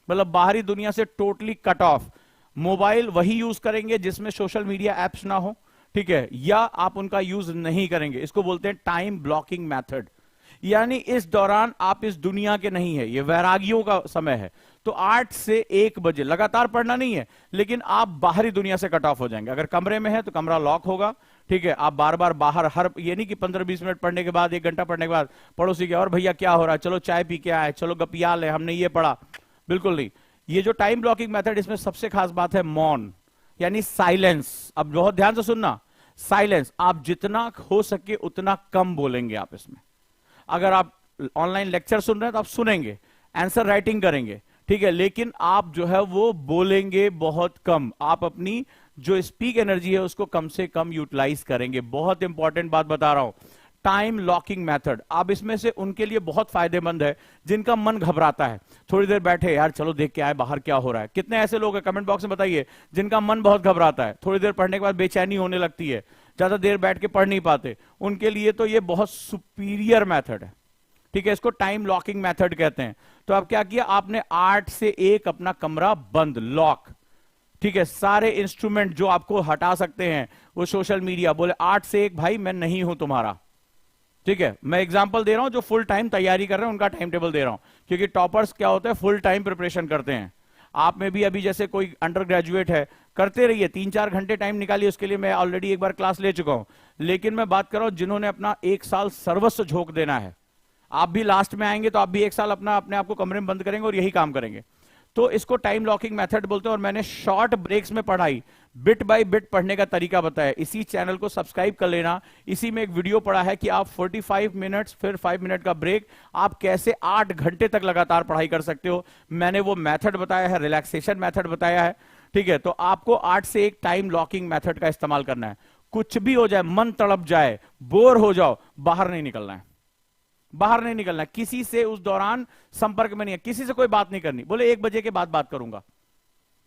B: मतलब बाहरी दुनिया से टोटली कट ऑफ। मोबाइल वही यूज करेंगे जिसमें सोशल मीडिया एप्स ना हो, ठीक है, या आप उनका यूज नहीं करेंगे। इसको बोलते हैं टाइम ब्लॉकिंग मेथड। यानी इस दौरान आप इस दुनिया के नहीं है, ये वैरागियों का समय है। तो 8 से 1 बजे लगातार पढ़ना नहीं है, लेकिन आप बाहरी दुनिया से कट ऑफ हो जाएंगे। अगर कमरे में है तो कमरा लॉक होगा, ठीक है, आप बार बार बाहर, हर ये नहीं कि 15-20 मिनट पढ़ने के बाद, 1 घंटा पढ़ने के बाद पड़ोसी के, और भैया क्या हो रहा है, चलो चाय पी के आए, चलो गपिया ले, हमने ये पढ़ा, बिल्कुल नहीं। ये जो टाइम ब्लॉकिंग मेथड, इसमें सबसे खास बात है मौन, यानी साइलेंस। अब बहुत ध्यान से सुनना, साइलेंस, आप जितना हो सके उतना कम बोलेंगे आप इसमें। अगर आप ऑनलाइन लेक्चर सुन रहे हैं तो आप सुनेंगे, आंसर राइटिंग करेंगे, ठीक है, लेकिन आप जो है वो बोलेंगे बहुत कम। आप अपनी जो स्पीक एनर्जी है उसको कम से कम यूटिलाइज करेंगे। बहुत इंपॉर्टेंट बात बता रहा हूं, टाइम लॉकिंग मेथड। आप इसमें से उनके लिए बहुत फायदेमंद है जिनका मन घबराता है, थोड़ी देर बैठे, यार चलो देख के आए बाहर क्या हो रहा है। कितने ऐसे लोग हैं, कमेंट बॉक्स में बताइए, जिनका मन बहुत घबराता है, थोड़ी देर पढ़ने के बाद बेचैनी होने लगती है, ज्यादा देर बैठ के पढ़ नहीं पाते। उनके लिए तो ये बहुत सुपीरियर मेथड है, ठीक है, इसको टाइम लॉकिंग मेथड कहते हैं। तो आप क्या किया, आपने 8 से 1 अपना कमरा बंद, लॉक, ठीक है, सारे इंस्ट्रूमेंट जो आपको हटा सकते हैं, वो सोशल मीडिया, बोले 8 से 1 भाई मैं नहीं हूं तुम्हारा, ठीक है। मैं एग्जांपल दे रहा हूं, जो फुल टाइम तैयारी कर रहे हैं उनका टाइम टेबल दे रहा हूं, क्योंकि टॉपर्स क्या होता है, फुल टाइम प्रिपरेशन करते हैं। आप में भी अभी जैसे कोई अंडर ग्रेजुएट है, करते रहिए, 3-4 घंटे टाइम निकालिए उसके लिए। मैं ऑलरेडी एक बार क्लास ले चुका हूं, लेकिन मैं बात कर रहा हूं जिन्होंने अपना 1 साल सर्वस्व झोंक देना है। आप भी लास्ट में आएंगे तो आप भी 1 साल अपने आप को कमरे में बंद करेंगे और यही काम करेंगे। तो इसको टाइम लॉकिंग मेथड बोलते हैं। और मैंने शॉर्ट ब्रेक्स में पढ़ाई, बिट बाय बिट पढ़ने का तरीका बताया। इसी चैनल को सब्सक्राइब कर लेना। इसी में एक वीडियो पढ़ा है कि आप 45 मिनट्स फिर 5 मिनट का ब्रेक, आप कैसे 8 घंटे तक लगातार पढ़ाई कर सकते हो। मैंने वो मेथड बताया है, रिलैक्सेशन मेथड बताया है, ठीक है। तो आपको 8 से 1 टाइम लॉकिंग मेथड का इस्तेमाल करना है। कुछ भी हो जाए, मन तड़प जाए, बोर हो जाओ, बाहर नहीं निकलना है, बाहर नहीं निकलना है। किसी से उस दौरान संपर्क में नहीं है, किसी से कोई बात नहीं करनी। बोले 1 बजे के बाद बात करूंगा,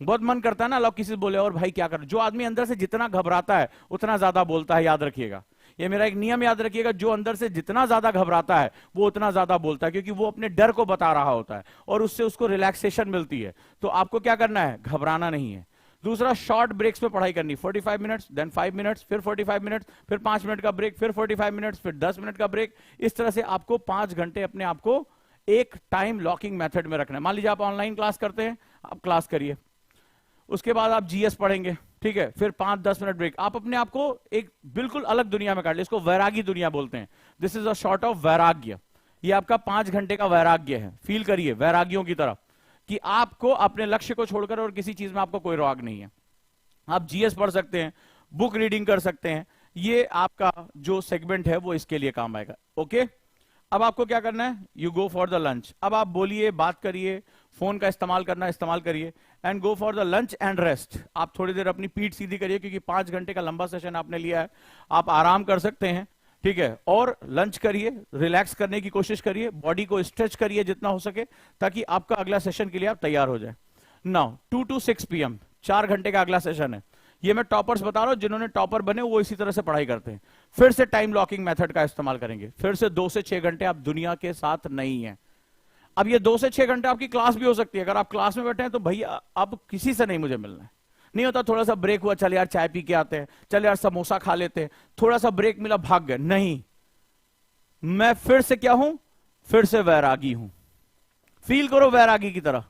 B: बहुत मन करता है ना लोग किसी से बोले और भाई क्या कर। जो आदमी अंदर से जितना घबराता है उतना ज्यादा बोलता है, याद रखिएगा। ये मेरा एक नियम याद रखिएगा, जो अंदर से जितना ज्यादा घबराता है वो उतना ज्यादा बोलता है, क्योंकि वो अपने डर को बता रहा होता है और उससे उसको रिलैक्सेशन मिलती है। तो आपको क्या करना है, घबराना नहीं है। दूसरा, शॉर्ट ब्रेक्स पे पढ़ाई करनी, 45 मिनट्स, देन 5 मिनट्स, फिर 45 मिनट्स, फिर 5 मिनट का ब्रेक, फिर 45 मिनट्स, फिर 10 मिनट का ब्रेक। इस तरह से आपको 5 घंटे अपने आप को एक टाइम लॉकिंग मेथड में रखना है। मान लीजिए आप ऑनलाइन क्लास करते हैं, आप क्लास करिए, उसके बाद आप जीएस पढ़ेंगे, ठीक है, फिर 5-10 मिनट ब्रेक। आप अपने आप को एक बिल्कुल अलग दुनिया में काट लीजिए, इसको वैरागी दुनिया बोलते हैं। This is a short of वैराग्य। ये आपका 5 घंटे का वैराग्य है। फील करिए वैरागियों की तरह कि आपको अपने लक्ष्य को छोड़कर और किसी चीज में आपको कोई राग नहीं है। आप जीएस पढ़ सकते हैं, बुक रीडिंग कर सकते हैं, ये आपका जो सेगमेंट है वो इसके लिए काम आएगा। ओके, अब आपको क्या करना है, you go for the lunch. अब आप बोलिए, बात करिए, फोन का इस्तेमाल करना इस्तेमाल करिए, and go for the lunch and rest. आप थोड़ी देर अपनी पीठ सीधी करिए, क्योंकि 5 घंटे का लंबा सेशन आपने लिया है, आप आराम कर सकते हैं, ठीक है। और लंच करिए, रिलैक्स करने की कोशिश करिए, बॉडी को स्ट्रेच करिए जितना हो सके, ताकि आपका अगला सेशन के लिए आप तैयार हो जाए। नाउ 2 to 6 PM 4 घंटे का अगला सेशन है। ये मैं टॉपर्स बता रहा हूं, जिन्होंने टॉपर बने वो इसी तरह से पढ़ाई करते हैं। फिर से टाइम लॉकिंग मेथड का इस्तेमाल करेंगे, फिर से 2 से 6 घंटे आप दुनिया के साथ नहीं है। अब ये 2 से 6 घंटे आपकी क्लास भी हो सकती है। अगर आप क्लास में बैठे हैं तो भैया अब किसी से नहीं मुझे मिलना है, नहीं होता थोड़ा सा ब्रेक हुआ, चल यार चाय पी के आते हैं, चल यार समोसा खा लेते हैं, थोड़ा सा ब्रेक मिला भाग गए, नहीं। मैं फिर से क्या हूं, फिर से वैरागी हूं। फील करो वैरागी की तरह,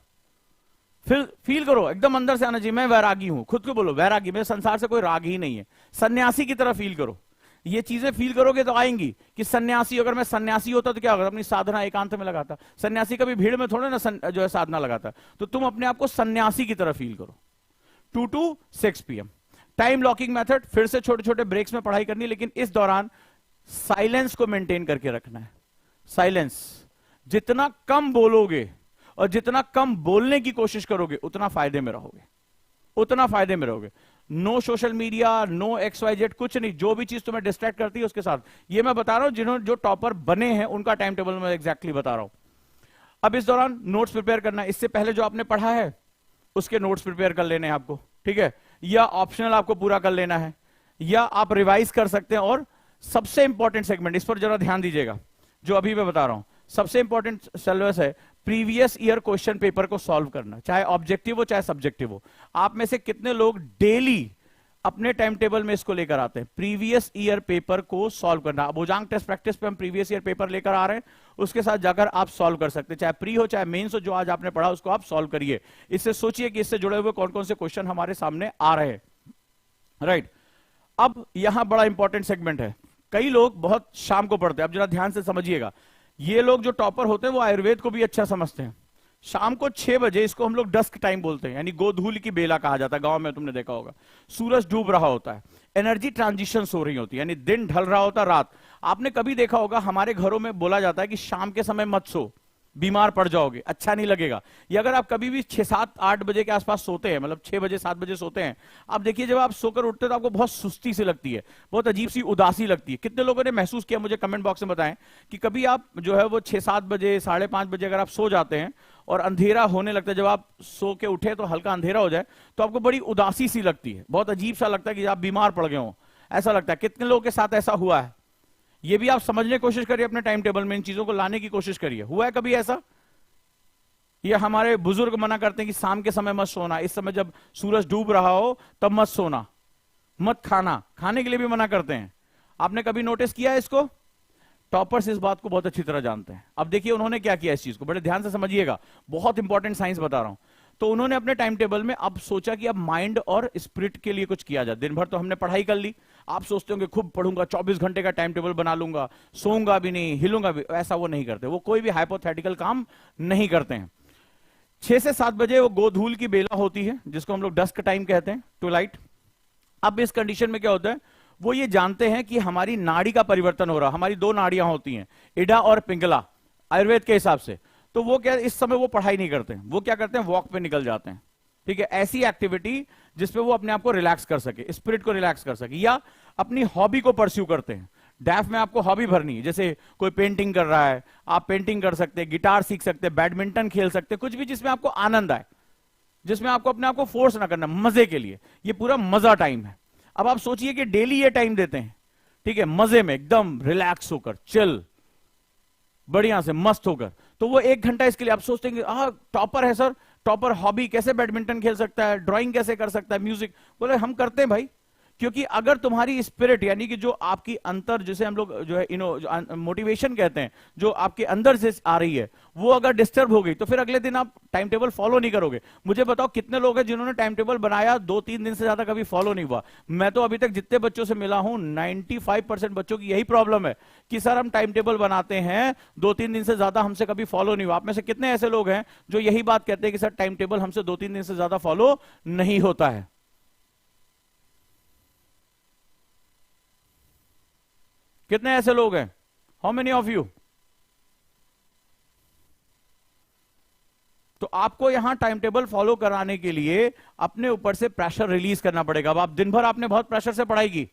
B: फील करो, एकदम अंदर से आना चाहिए, मैं वैरागी हूं। खुद को बोलो वैरागी, मेरे संसार से कोई राग ही नहीं है। सन्यासी की तरह फील करो। ये चीजें फील करोगे तो आएंगी कि सन्यासी, अगर मैं सन्यासी होता तो क्या होगा, अपनी साधना एकांत में लगाता। सन्यासी कभी भीड़ में थोड़े ना जो है साधना लगाता। तो तुम अपने आप को सन्यासी की तरह फील करो। 2 to 6 PM time locking method, फिर से छोटे छोटे ब्रेक्स में पढ़ाई करनी, लेकिन इस दौरान साइलेंस को मेंटेन करके रखना है। साइलेंस, जितना कम बोलोगे और जितना कम बोलने की कोशिश करोगे उतना फायदे में रहोगे, उतना फायदे में रहोगे। No social media, no XYZ, कुछ नहीं। जो भी चीज तुम्हें डिस्ट्रैक्ट करती है उसके साथ। ये मैं बता रहा हूं जिन्होंने, जो टॉपर बने हैं उनका टाइम टेबल मैं एग्जैक्टली बता रहा हूं। अब इस दौरान नोट्स प्रिपेयर करना है, इससे पहले जो आपने पढ़ा है उसके नोट्स प्रिपेयर कर लेने हैं आपको, ठीक है, या ऑप्शनल आपको पूरा कर लेना है, या आप रिवाइज कर सकते हैं। और सबसे इंपॉर्टेंट सेगमेंट, इस पर जरा ध्यान दीजिएगा, जो अभी मैं बता रहा हूं, सबसे इंपॉर्टेंट सिलेबस है प्रीवियस ईयर क्वेश्चन पेपर को सॉल्व करना, चाहे ऑब्जेक्टिव हो चाहे सब्जेक्टिव हो। आप में से कितने लोग डेली अपने टाइम टेबल में इसको लेकर आते हैं, प्रीवियस ईयर पेपर को सॉल्व करना? बोजांग टेस्ट प्रैक्टिस पे हम प्रीवियस ईयर पेपर लेकर आ रहे हैं, उसके साथ जाकर आप सॉल्व कर सकते हैं, चाहे प्री हो चाहे मेंस हो। जो आज आपने पढ़ा उसको आप सॉल्व करिए। इससे सोचिए कि इससे जुड़े हुए कौन कौन से क्वेश्चन हमारे सामने आ रहे हैं, राइट। अब यहां बड़ा इंपॉर्टेंट सेगमेंट है, कई लोग बहुत शाम को पढ़ते हैं। अब जरा ध्यान से समझिएगा, ये लोग जो टॉपर होते हैं वो आयुर्वेद को भी अच्छा समझते हैं। शाम को 6 बजे, इसको हम लोग डस्क टाइम बोलते हैं, यानी गोधूल की बेला कहा जाता है, गांव में तुमने देखा होगा। सूरज डूब रहा होता है, एनर्जी ट्रांजिशन हो रही होती है, यानी दिन ढल रहा होता, रात। आपने कभी देखा होगा हमारे घरों में बोला जाता है कि शाम के समय मत सो, बीमार पड़ जाओगे, अच्छा नहीं लगेगा। ये अगर आप कभी भी 6-7-8 बजे के आसपास सोते हैं, मतलब 6 बजे 7 बजे सोते हैं, आप देखिए जब आप सोकर उठते हैं तो आपको बहुत सुस्ती सी लगती है, बहुत अजीब सी उदासी लगती है। कितने लोगों ने महसूस किया, मुझे कमेंट बॉक्स में बताएं कि कभी आप जो है वो 6-7 बजे 5:30 बजे अगर आप सो जाते हैं और अंधेरा होने लगता है, जब आप सो के उठे तो हल्का अंधेरा हो जाए तो आपको बड़ी उदासी सी लगती है, बहुत अजीब सा लगता है कि आप बीमार पड़ गए हो, ऐसा लगता है। कितने लोगों के साथ ऐसा हुआ है? ये भी आप समझने की कोशिश करिए, अपने टाइम टेबल में इन चीजों को लाने की कोशिश करिए। हुआ है कभी ऐसा? ये हमारे बुजुर्ग मना करते हैं कि शाम के समय मत सोना, इस समय जब सूरज डूब रहा हो तब मत सोना, मत खाना, खाने के लिए भी मना करते हैं। आपने कभी नोटिस किया है इसको? टॉपर्स इस बात को बहुत अच्छी तरह जानते हैं। अब देखिए उन्होंने क्या किया, इस चीज को बड़े ध्यान से समझिएगा, बहुत इंपॉर्टेंट साइंस बता रहा हूं। तो उन्होंने अपने टाइम टेबल में अब सोचा कि अब माइंड और स्पिरिट के लिए कुछ किया जाए। दिन भर तो हमने पढ़ाई कर ली, आप सोचते होंगे खूब पढ़ूंगा, 24 घंटे का टाइम टेबल बना लूंगा, सोऊंगा भी नहीं, हिलूंगा भी। ऐसा वो नहीं करते, वो कोई भी हाइपोथेटिकल काम नहीं करते हैं। 6 से 7 बजे वो गोधूल की बेला होती है, जिसको हम लोग डस्क टाइम कहते हैं, ट्विलाइट। अब इस कंडीशन में क्या होता है, वो ये जानते हैं कि हमारी नाड़ी का परिवर्तन हो रहा। हमारी 2 नाड़ियां होती हैं, इडा और पिंगला, आयुर्वेद के हिसाब से। तो वो क्या, इस समय वो पढ़ाई नहीं करते, वो क्या करते हैं, वॉक पे निकल जाते हैं, ठीक है। ऐसी एक्टिविटी जिसपे वो अपने आप को रिलैक्स कर सके, स्पिरिट को रिलैक्स कर सके, या अपनी हॉबी को परस्यू करते हैं। डैफ में आपको हॉबी भरनी है, जैसे कोई पेंटिंग कर रहा है, आप पेंटिंग कर सकते हैं, गिटार सीख सकते हैं, बैडमिंटन खेल सकते हैं, कुछ भी जिसमें आपको आनंद आए, जिसमें आपको अपने आप को फोर्स ना करना, मजे के लिए। ये पूरा मजा टाइम है। अब आप सोचिए कि डेली ये टाइम देते हैं, ठीक है, मजे में एकदम रिलैक्स होकर, चिल, बढ़िया से मस्त होकर। तो वो 1 घंटा इसके लिए आप सोचते हैं हाँ टॉपर है सर, टॉपर हॉबी कैसे बैडमिंटन खेल सकता है, ड्राइंग कैसे कर सकता है, म्यूजिक, बोले हम करते हैं भाई। क्योंकि अगर तुम्हारी स्पिरिट यानी कि जो आपकी अंतर, जिसे हम लोग जो है मोटिवेशन कहते हैं, जो आपके अंदर से आ रही है, वो अगर डिस्टर्ब हो गई तो फिर अगले दिन आप टाइम टेबल फॉलो नहीं करोगे। मुझे बताओ कितने लोग हैं जिन्होंने टाइम टेबल बनाया 2-3 दिन से ज्यादा कभी फॉलो नहीं हुआ। मैं तो अभी तक जितने बच्चों से मिला हूं 95% बच्चों की यही प्रॉब्लम है कि सर हम टाइम टेबल बनाते हैं 2-3 दिन से ज्यादा हमसे कभी फॉलो नहीं हुआ। आप में से कितने ऐसे लोग हैं जो यही बात कहते हैं कि सर टाइम टेबल हमसे 2-3 दिन से ज्यादा फॉलो नहीं होता है? कितने ऐसे लोग हैं? How many of you? तो आपको यहां टाइम टेबल फॉलो कराने के लिए अपने ऊपर से प्रेशर रिलीज करना पड़ेगा। अब आप दिन भर आपने बहुत प्रेशर से पढ़ाई की,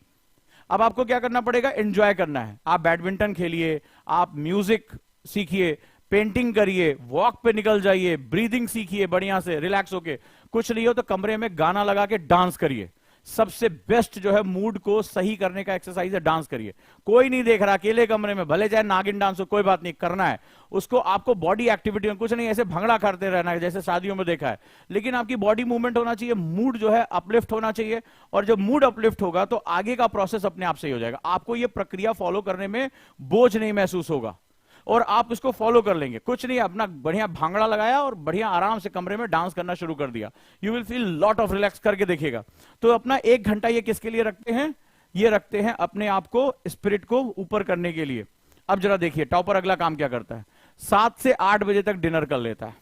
B: अब आपको क्या करना पड़ेगा? एंजॉय करना है। आप बैडमिंटन खेलिए, आप म्यूजिक सीखिए, पेंटिंग करिए, वॉक पे निकल जाइए, ब्रीदिंग सीखिए बढ़िया से रिलैक्स होके। कुछ नहीं हो तो कमरे में गाना लगा के डांस करिए। सबसे बेस्ट जो है मूड को सही करने का एक्सरसाइज है डांस करिए। कोई नहीं देख रहा, अकेले कमरे में, भले चाहे नागिन डांस हो, कोई बात नहीं, करना है उसको। आपको बॉडी एक्टिविटी में कुछ नहीं ऐसे भंगड़ा करते रहना है जैसे शादियों में देखा है, लेकिन आपकी बॉडी मूवमेंट होना चाहिए, मूड जो है अपलिफ्ट होना चाहिए। और जब मूड अपलिफ्ट होगा तो आगे का प्रोसेस अपने आप सही हो जाएगा। आपको यह प्रक्रिया फॉलो करने में बोझ नहीं महसूस होगा और आप इसको फॉलो कर लेंगे। कुछ नहीं, अपना बढ़िया भांगड़ा लगाया और बढ़िया आराम से कमरे में डांस करना शुरू कर दिया, you will feel lot of relax, करके देखिएगा। तो अपना 1 घंटा ये किसके लिए रखते हैं? ये रखते हैं अपने आप को, स्पिरिट को ऊपर करने के लिए। अब जरा देखिए टॉपर अगला काम क्या करता है। 7 से 8 बजे तक डिनर कर लेता है।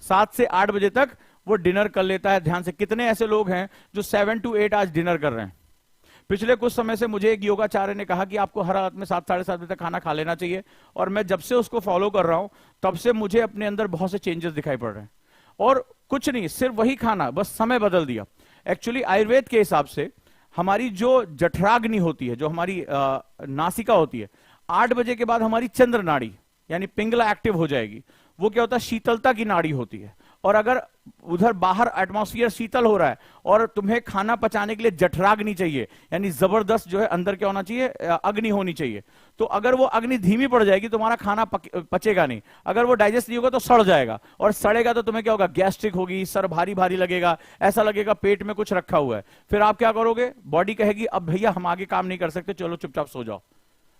B: 7 से 8 बजे तक वो डिनर कर लेता है। ध्यान से, कितने ऐसे लोग हैं जो 7 to 8 आज डिनर कर रहे हैं? पिछले कुछ समय से मुझे एक योगाचार्य ने कहा कि आपको हर रात में 7-7:30 बजे तक खाना खा लेना चाहिए, और मैं जब से उसको फॉलो कर रहा हूं तब से मुझे अपने अंदर बहुत से चेंजेस दिखाई पड़ रहे हैं। और कुछ नहीं, सिर्फ वही खाना, बस समय बदल दिया। एक्चुअली आयुर्वेद के हिसाब से हमारी जो जठराग्नि होती है, जो हमारी नासिका होती है, 8 बजे के बाद हमारी चंद्र नाड़ी यानी पिंगला एक्टिव हो जाएगी। वो क्या होता है? शीतलता की नाड़ी होती है। और अगर उधर बाहर एटमॉस्फेयर शीतल हो रहा है और तुम्हें खाना पचाने के लिए जठराग्नि चाहिए, यानी जबरदस्त जो है अंदर क्या होना चाहिए? अग्नि होनी चाहिए। तो अगर वो अग्नि धीमी पड़ जाएगी तुम्हारा खाना पचेगा नहीं। अगर वो डाइजेस्ट नहीं होगा तो सड़ जाएगा, और सड़ेगा तो तुम्हें क्या होगा? गैस्ट्रिक होगी, सर भारी भारी लगेगा, ऐसा लगेगा पेट में कुछ रखा हुआ है। फिर आप क्या करोगे? बॉडी कहेगी अब भैया हम आगे काम नहीं कर सकते, चलो चुपचाप सो जाओ।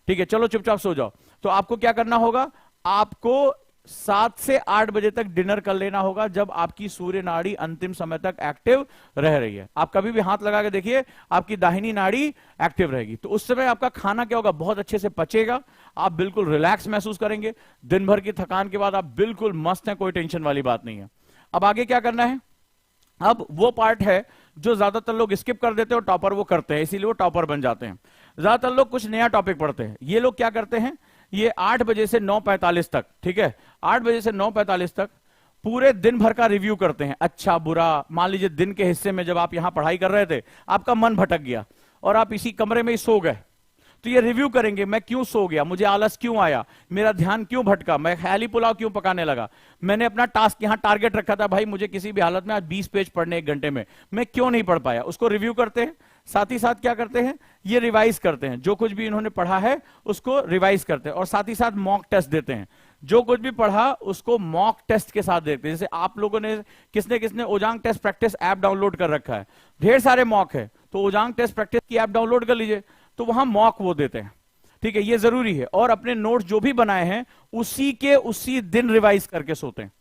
B: ठीक है, चलो चुपचाप सो जाओ। तो आपको क्या करना होगा? आपको 7 से 8 बजे तक डिनर कर लेना होगा, जब आपकी सूर्य नाड़ी अंतिम समय तक एक्टिव रह रही है। आप कभी भी हाथ लगा के देखिए, आपकी दाहिनी नाड़ी एक्टिव रहेगी। तो उस समय आपका खाना क्या होगा? बहुत अच्छे से पचेगा, आप बिल्कुल रिलैक्स महसूस करेंगे। दिन भर की थकान के बाद आप बिल्कुल मस्त हैं, कोई टेंशन वाली बात नहीं है। अब आगे क्या करना है? अब वो पार्ट है जो ज्यादातर लोग स्किप कर देते हैं और टॉपर वो करते हैं, इसीलिए वो टॉपर बन जाते हैं। ज्यादातर लोग कुछ नया टॉपिक पढ़ते हैं। ये लोग क्या करते हैं? ये 8 बजे से 9:45 तक, ठीक है, 8 बजे से 9:45 तक पूरे दिन भर का रिव्यू करते हैं, अच्छा बुरा। मान लीजिए दिन के हिस्से में जब आप यहां पढ़ाई कर रहे थे, आपका मन भटक गया और आप इसी कमरे में ही सो गए, तो ये रिव्यू करेंगे, मैं क्यों सो गया, मुझे आलस क्यों आया, मेरा ध्यान क्यों भटका, मैं ख्याली पुलाव क्यों पकाने लगा, मैंने अपना टास्क यहां टारगेट रखा था भाई मुझे किसी भी हालत में आज 20 पेज पढ़ने 1 घंटे में, मैं क्यों नहीं पढ़ पाया। उसको रिव्यू करते हैं। साथ ही साथ क्या करते हैं? ये रिवाइज करते हैं, जो कुछ भी इन्होंने पढ़ा है उसको रिवाइज करते हैं, और साथ ही साथ मॉक टेस्ट देते हैं। जो कुछ भी पढ़ा उसको मॉक टेस्ट के साथ देखते हैं। जैसे आप लोगों ने किसने किसने ओजांग टेस्ट प्रैक्टिस ऐप डाउनलोड कर रखा है, ढेर सारे मॉक है, तो ओजांग टेस्ट प्रैक्टिस की ऐप डाउनलोड कर लीजिए, तो वहां मॉक वो देते हैं। ठीक है, ये जरूरी है। और अपने नोट्स जो भी बनाए हैं उसी दिन रिवाइज करके सोते हैं।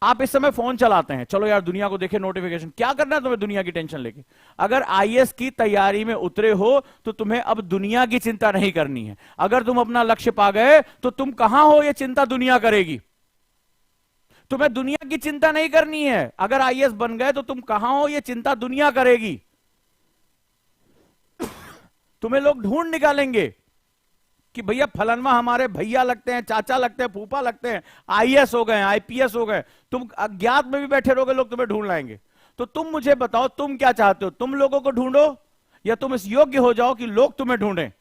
B: आप इस समय फोन चलाते हैं, चलो यार दुनिया को देखे नोटिफिकेशन, क्या करना है तुम्हें दुनिया की टेंशन लेके। अगर आईएएस की तैयारी में उतरे हो तो तुम्हें अब दुनिया की चिंता नहीं करनी है। अगर तुम अपना लक्ष्य पा गए तो तुम कहां हो ये चिंता दुनिया करेगी। तुम्हें दुनिया की चिंता नहीं करनी है। अगर आईएएस बन गए तो तुम कहां हो ये चिंता दुनिया करेगी। तुम्हें लोग ढूंढ निकालेंगे कि भैया फलनवा हमारे भैया लगते हैं, चाचा लगते हैं, फूफा लगते हैं, आईएएस हो गए, आईपीएस हो गए। तुम अज्ञात में भी बैठे रहोगे, लोग तुम्हें ढूंढ लाएंगे। तो तुम मुझे बताओ तुम क्या चाहते हो? तुम लोगों को ढूंढो या तुम इस योग्य हो जाओ कि लोग तुम्हें ढूंढें?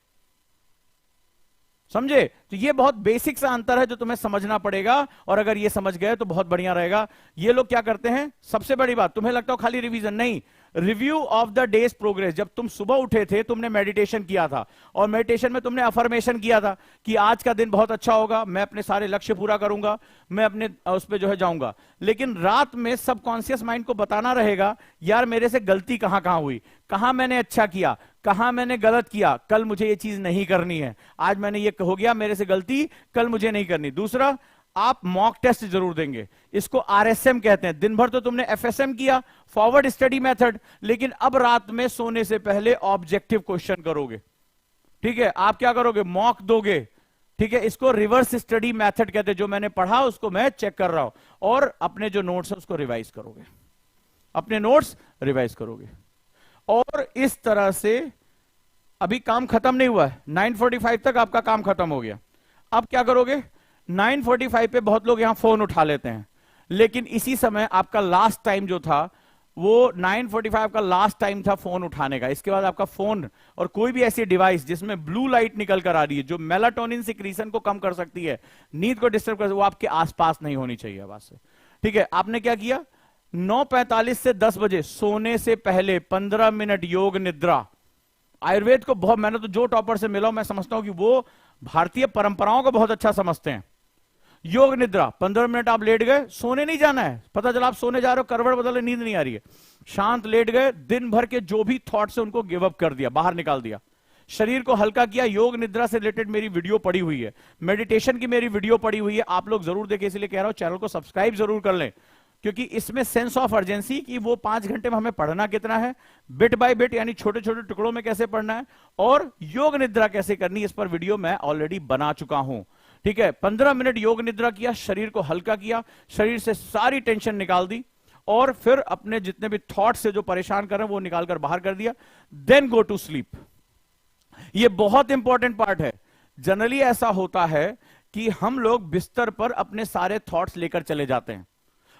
B: समझे? तो ये बहुत बेसिक सा अंतर है जो तुम्हें समझना पड़ेगा, और अगर ये समझ गए तो बहुत बढ़िया रहेगा। ये लोग क्या करते हैं, सबसे बड़ी बात, तुम्हें लगता हो खाली रिवीजन नहीं, review of the days progress. जब तुम सुबह उठे थे तुमने मेडिटेशन किया था, और मेडिटेशन में तुमने अफर्मेशन किया था कि आज का दिन बहुत अच्छा होगा, मैं अपने सारे लक्ष्य पूरा करूंगा, मैं अपने उस पर जो है जाऊंगा। लेकिन रात में सबकॉन्शियस माइंड को बताना रहेगा, यार मेरे से गलती कहां कहां हुई, कहां मैंने अच्छा किया, कहां मैंने गलत किया, कल मुझे ये चीज नहीं करनी है, आज मैंने ये हो गया मेरे से गलती, कल मुझे नहीं करनी। दूसरा, आप मॉक टेस्ट जरूर देंगे, इसको आरएसएम कहते हैं। दिन भर तो तुमने एफएसएम किया, फॉरवर्ड स्टडी मेथड, लेकिन अब रात में सोने से पहले ऑब्जेक्टिव क्वेश्चन करोगे। ठीक है, आप क्या करोगे, मॉक दोगे। ठीक है, इसको रिवर्स स्टडी मेथड कहते हैं, जो मैंने पढ़ा उसको मैं चेक कर रहा हूं, और अपने जो नोट्स है उसको रिवाइज करोगे, अपने नोट्स रिवाइज करोगे। और इस तरह से अभी काम खत्म नहीं हुआ है, 9:45 तक आपका काम खत्म हो गया। अब क्या करोगे, 9:45 पे बहुत लोग यहां फोन उठा लेते हैं, लेकिन इसी समय आपका लास्ट टाइम जो था वो 9:45 का लास्ट टाइम था फोन उठाने का। इसके बाद आपका फोन और कोई भी ऐसी डिवाइस जिसमें ब्लू लाइट निकल कर आ रही है, जो मेलाटोनिन सिक्रीशन को कम कर सकती है, नींद को डिस्टर्ब कर सकती है, वो आपके आसपास नहीं होनी चाहिए बात से। ठीक है, आपने क्या किया, 9:45 से 10 बजे सोने से पहले 15 मिनट योग निद्रा। आयुर्वेद को बहुत, मैंने तो जो टॉपर से मिला हूं, मैं समझता हूं कि वो भारतीय परंपराओं को बहुत अच्छा समझते हैं। योग निद्रा 15 मिनट आप लेट गए, सोने नहीं जाना है, पता चला आप सोने जा रहे हो, करवट बदले, नींद नहीं आ रही है, शांत लेट गए, दिन भर के जो भी थॉट्स है उनको गिव अप कर दिया, बाहर निकाल दिया, शरीर को हल्का किया। योग निद्रा से रिलेटेड मेरी वीडियो पड़ी हुई है, मेडिटेशन की मेरी वीडियो पड़ी हुई है, आप लोग जरूर देखें, इसलिए कह रहा हूं चैनल को सब्सक्राइब जरूर कर लें, क्योंकि इसमें सेंस ऑफ अर्जेंसी कि वो 5 घंटे में हमें पढ़ना कितना है, बिट बाय बिट यानी छोटे छोटे टुकड़ों में कैसे पढ़ना है, और योग निद्रा कैसे करनी है, इस पर वीडियो मैं ऑलरेडी बना चुका हूं। ठीक है, 15 मिनट योग निद्रा किया, शरीर को हल्का किया, शरीर से सारी टेंशन निकाल दी, और फिर अपने जितने भी थॉट्स से जो परेशान कर रहे हैं वो निकालकर बाहर कर दिया। Then go to sleep. ये बहुत इंपॉर्टेंट पार्ट है। जनरली ऐसा होता है कि हम लोग बिस्तर पर अपने सारे थॉट्स लेकर चले जाते हैं,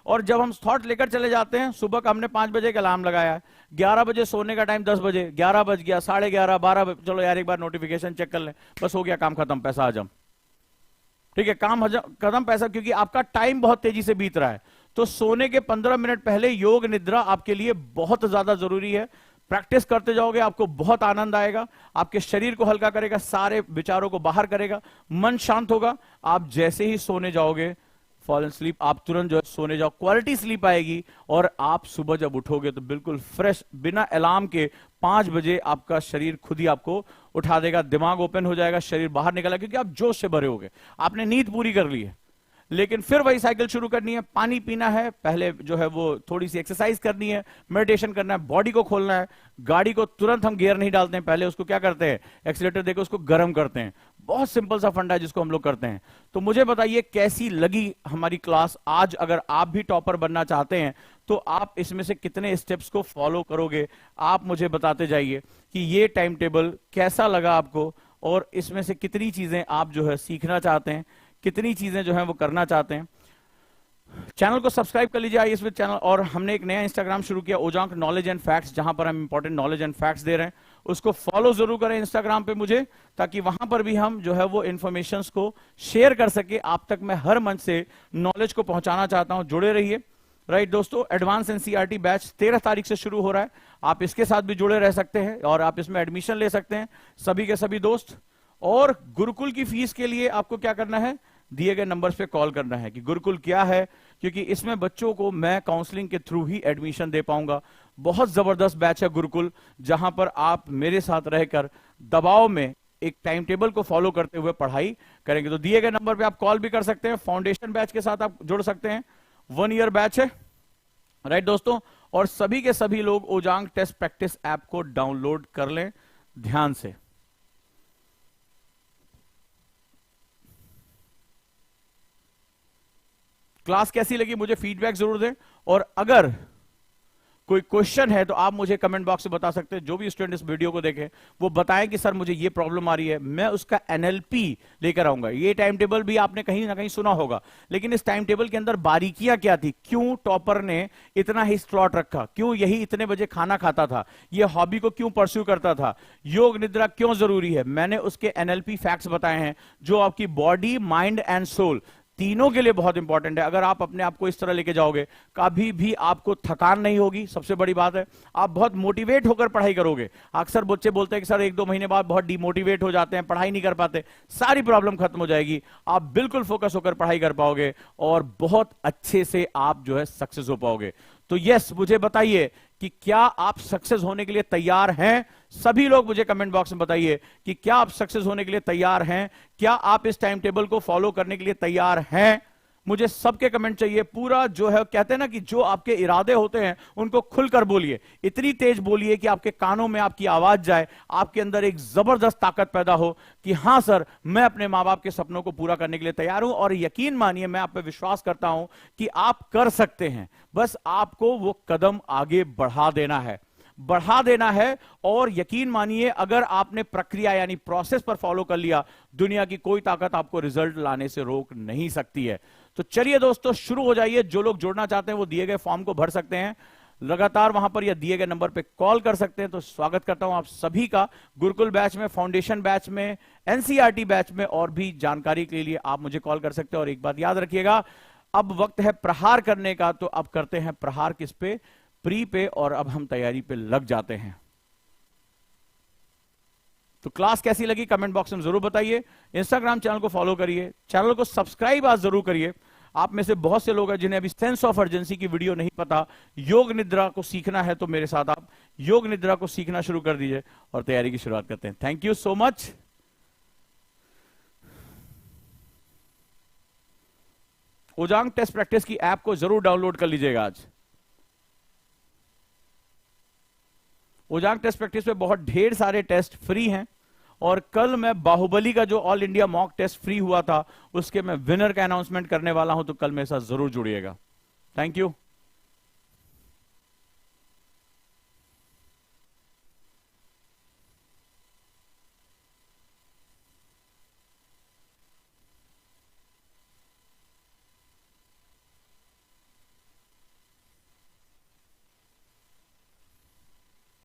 B: और जब हम थॉट लेकर चले जाते हैं, सुबह का हमने 5 बजे का अलार्म लगाया है, 11 बजे सोने का टाइम 10 बजे, 11 बज गया, 11:30, 12, चलो यार एक बार नोटिफिकेशन चेक कर लें, बस हो गया काम खत्म, पैसा हजम। ठीक है, काम खत्म, पैसा, क्योंकि आपका टाइम बहुत तेजी से बीत रहा है। तो सोने के 15 मिनट पहले योग निद्रा आपके लिए बहुत ज्यादा जरूरी है। प्रैक्टिस करते जाओगे, आपको बहुत आनंद आएगा, आपके शरीर को हल्का करेगा, सारे विचारों को बाहर करेगा, मन शांत होगा। आप जैसे ही सोने जाओगे, फॉल इन स्लीप, आप तुरंत जो है सोने जाओ, क्वालिटी स्लीप आएगी, और आप सुबह जब उठोगे तो बिल्कुल फ्रेश, बिना अलार्म के 5 बजे आपका शरीर खुद ही आपको उठा देगा, दिमाग ओपन हो जाएगा, शरीर बाहर निकला, क्योंकि आप जोश से भरे होगे, आपने नींद पूरी कर ली है। लेकिन फिर वही साइकिल शुरू करनी है, पानी पीना है, पहले जो है वो थोड़ी सी एक्सरसाइज करनी है, मेडिटेशन करना है, बॉडी को खोलना है। गाड़ी को तुरंत हम गियर नहीं डालते हैं, पहले उसको क्या करते हैं, एक्सीलेटर देकर उसको गर्म करते हैं। बहुत सिंपल सा फंडा है जिसको हम लोग करते हैं। तो मुझे बताइए कैसी लगी हमारी क्लास आज। अगर आप भी टॉपर बनना चाहते हैं तो आप इसमें से कितने स्टेप्स को फॉलो करोगे, आप मुझे बताते जाइए कि ये टाइम टेबल कैसा लगा आपको, और इसमें से कितनी चीजें आप जो है सीखना चाहते हैं, कितनी चीजें जो है वो करना चाहते हैं। चैनल को सब्सक्राइब कर लीजिए आईएएस विद चैनल, और हमने एक नया इंस्टाग्राम शुरू किया, ओजांक नॉलेज एंड फैक्ट्स, जहां पर हम इंपॉर्टेंट नॉलेज एंड फैक्ट्स दे रहे हैं। उसको फॉलो जरूर करें इंस्टाग्राम पे मुझे, ताकि वहां पर भी हम जो है वो इंफॉर्मेशंस को शेयर कर सके आप तक। मैं हर मंच से नॉलेज को पहुंचाना चाहता हूं, जुड़े रहिए। राइट दोस्तों, एडवांस एनसीईआरटी बैच 13 तारीख से शुरू हो रहा है, आप इसके साथ भी जुड़े रह सकते हैं और आप इसमें एडमिशन ले सकते हैं, सभी के सभी दोस्त। और गुरुकुल की फीस के लिए आपको क्या करना है, दिए गए नंबर्स पे कॉल करना है कि गुरुकुल क्या है, क्योंकि इसमें बच्चों को मैं काउंसलिंग के थ्रू ही एडमिशन दे पाऊंगा। बहुत जबरदस्त बैच है गुरुकुल, जहां पर आप मेरे साथ रहकर दबाव में एक टाइम टेबल को फॉलो करते हुए पढ़ाई करेंगे। तो दिए गए नंबर पे आप कॉल भी कर सकते हैं, फाउंडेशन बैच के साथ आप जुड़ सकते हैं, 1 ईयर बैच है। राइट दोस्तों, और सभी के सभी लोग ओजांक टेस्ट प्रैक्टिस ऐप को डाउनलोड कर लें ध्यान से। क्लास कैसी लगी मुझे फीडबैक जरूर दें, और अगर कोई क्वेश्चन है तो आप मुझे कमेंट बॉक्स में बता सकते हैं। जो भी स्टूडेंट इस वीडियो को देखें वो बताएं कि सर मुझे ये प्रॉब्लम आ रही है, मैं उसका एनएलपी लेकर आऊंगा। ये टाइम टेबल भी आपने कहीं ना कहीं सुना होगा, लेकिन इस टाइम टेबल के अंदर बारीकियां क्या थी, क्यों टॉपर ने इतना ही स्लॉट रखा, क्यों यही इतने बजे खाना खाता था, ये हॉबी को क्यों परस्यू करता था, योग निद्रा क्यों जरूरी है, मैंने उसके एनएलपी फैक्ट्स बताए हैं जो आपकी बॉडी, माइंड एंड सोल तीनों के लिए बहुत इंपॉर्टेंट है। अगर आप अपने आप को इस तरह लेके जाओगे कभी भी आपको थकान नहीं होगी। सबसे बड़ी बात है आप बहुत मोटिवेट होकर पढ़ाई करोगे। अक्सर बच्चे बोलते हैं कि सर 1-2 महीने बाद बहुत डिमोटिवेट हो जाते हैं, पढ़ाई नहीं कर पाते। सारी प्रॉब्लम खत्म हो जाएगी, आप बिल्कुल फोकस होकर पढ़ाई कर पाओगे और बहुत अच्छे से आप जो है सक्सेस हो पाओगे। तो यस, मुझे बताइए कि क्या आप सक्सेस होने के लिए तैयार हैं? सभी लोग मुझे कमेंट बॉक्स में बताइए कि क्या आप सक्सेस होने के लिए तैयार हैं, क्या आप इस टाइम टेबल को फॉलो करने के लिए तैयार हैं? मुझे सबके कमेंट चाहिए। पूरा जो है कहते हैं ना कि जो आपके इरादे होते हैं उनको खुलकर बोलिए, इतनी तेज बोलिए कि आपके कानों में आपकी आवाज जाए, आपके अंदर एक जबरदस्त ताकत पैदा हो कि हां सर मैं अपने मां बाप के सपनों को पूरा करने के लिए तैयार हूं। और यकीन मानिए मैं आप पे विश्वास करता हूं कि आप कर सकते हैं, बस आपको वो कदम आगे बढ़ा देना है, बढ़ा देना है। और यकीन मानिए अगर आपने प्रक्रिया यानी प्रोसेस पर फॉलो कर लिया, दुनिया की कोई ताकत आपको रिजल्ट लाने से रोक नहीं सकती है। तो चलिए दोस्तों शुरू हो जाइए। जो लोग जुड़ना चाहते हैं वो दिए गए फॉर्म को भर सकते हैं लगातार वहां पर, या दिए गए नंबर पे कॉल कर सकते हैं। तो स्वागत करता हूं आप सभी का गुरुकुल बैच में, फाउंडेशन बैच में, एनसीईआरटी बैच में। और भी जानकारी के लिए आप मुझे कॉल कर सकते हैं। और एक बात याद रखिएगा, अब वक्त है प्रहार करने का, तो अब करते हैं प्रहार किस पे? प्री पे। और अब हम तैयारी पे लग जाते हैं। तो क्लास कैसी लगी कमेंट बॉक्स में जरूर बताइए। इंस्टाग्राम चैनल को फॉलो करिए, चैनल को सब्सक्राइब आज जरूर करिए। आप में से बहुत से लोग हैं जिन्हें अभी सेंस ऑफ अर्जेंसी की वीडियो नहीं पता। योग निद्रा को सीखना है तो मेरे साथ आप योग निद्रा को सीखना शुरू कर दीजिए और तैयारी की शुरुआत करते हैं। Thank you so much. Ojaank test practice की ऐप को जरूर डाउनलोड कर लीजिएगा। आज ओजांग टेस्ट प्रैक्टिस में बहुत ढेर सारे टेस्ट फ्री हैं। और कल मैं बाहुबली का जो all India mock test free हुआ था उसके मैं विनर का अनाउंसमेंट करने वाला हूं, तो कल मेरे साथ जरूर जुड़िएगा। Thank you.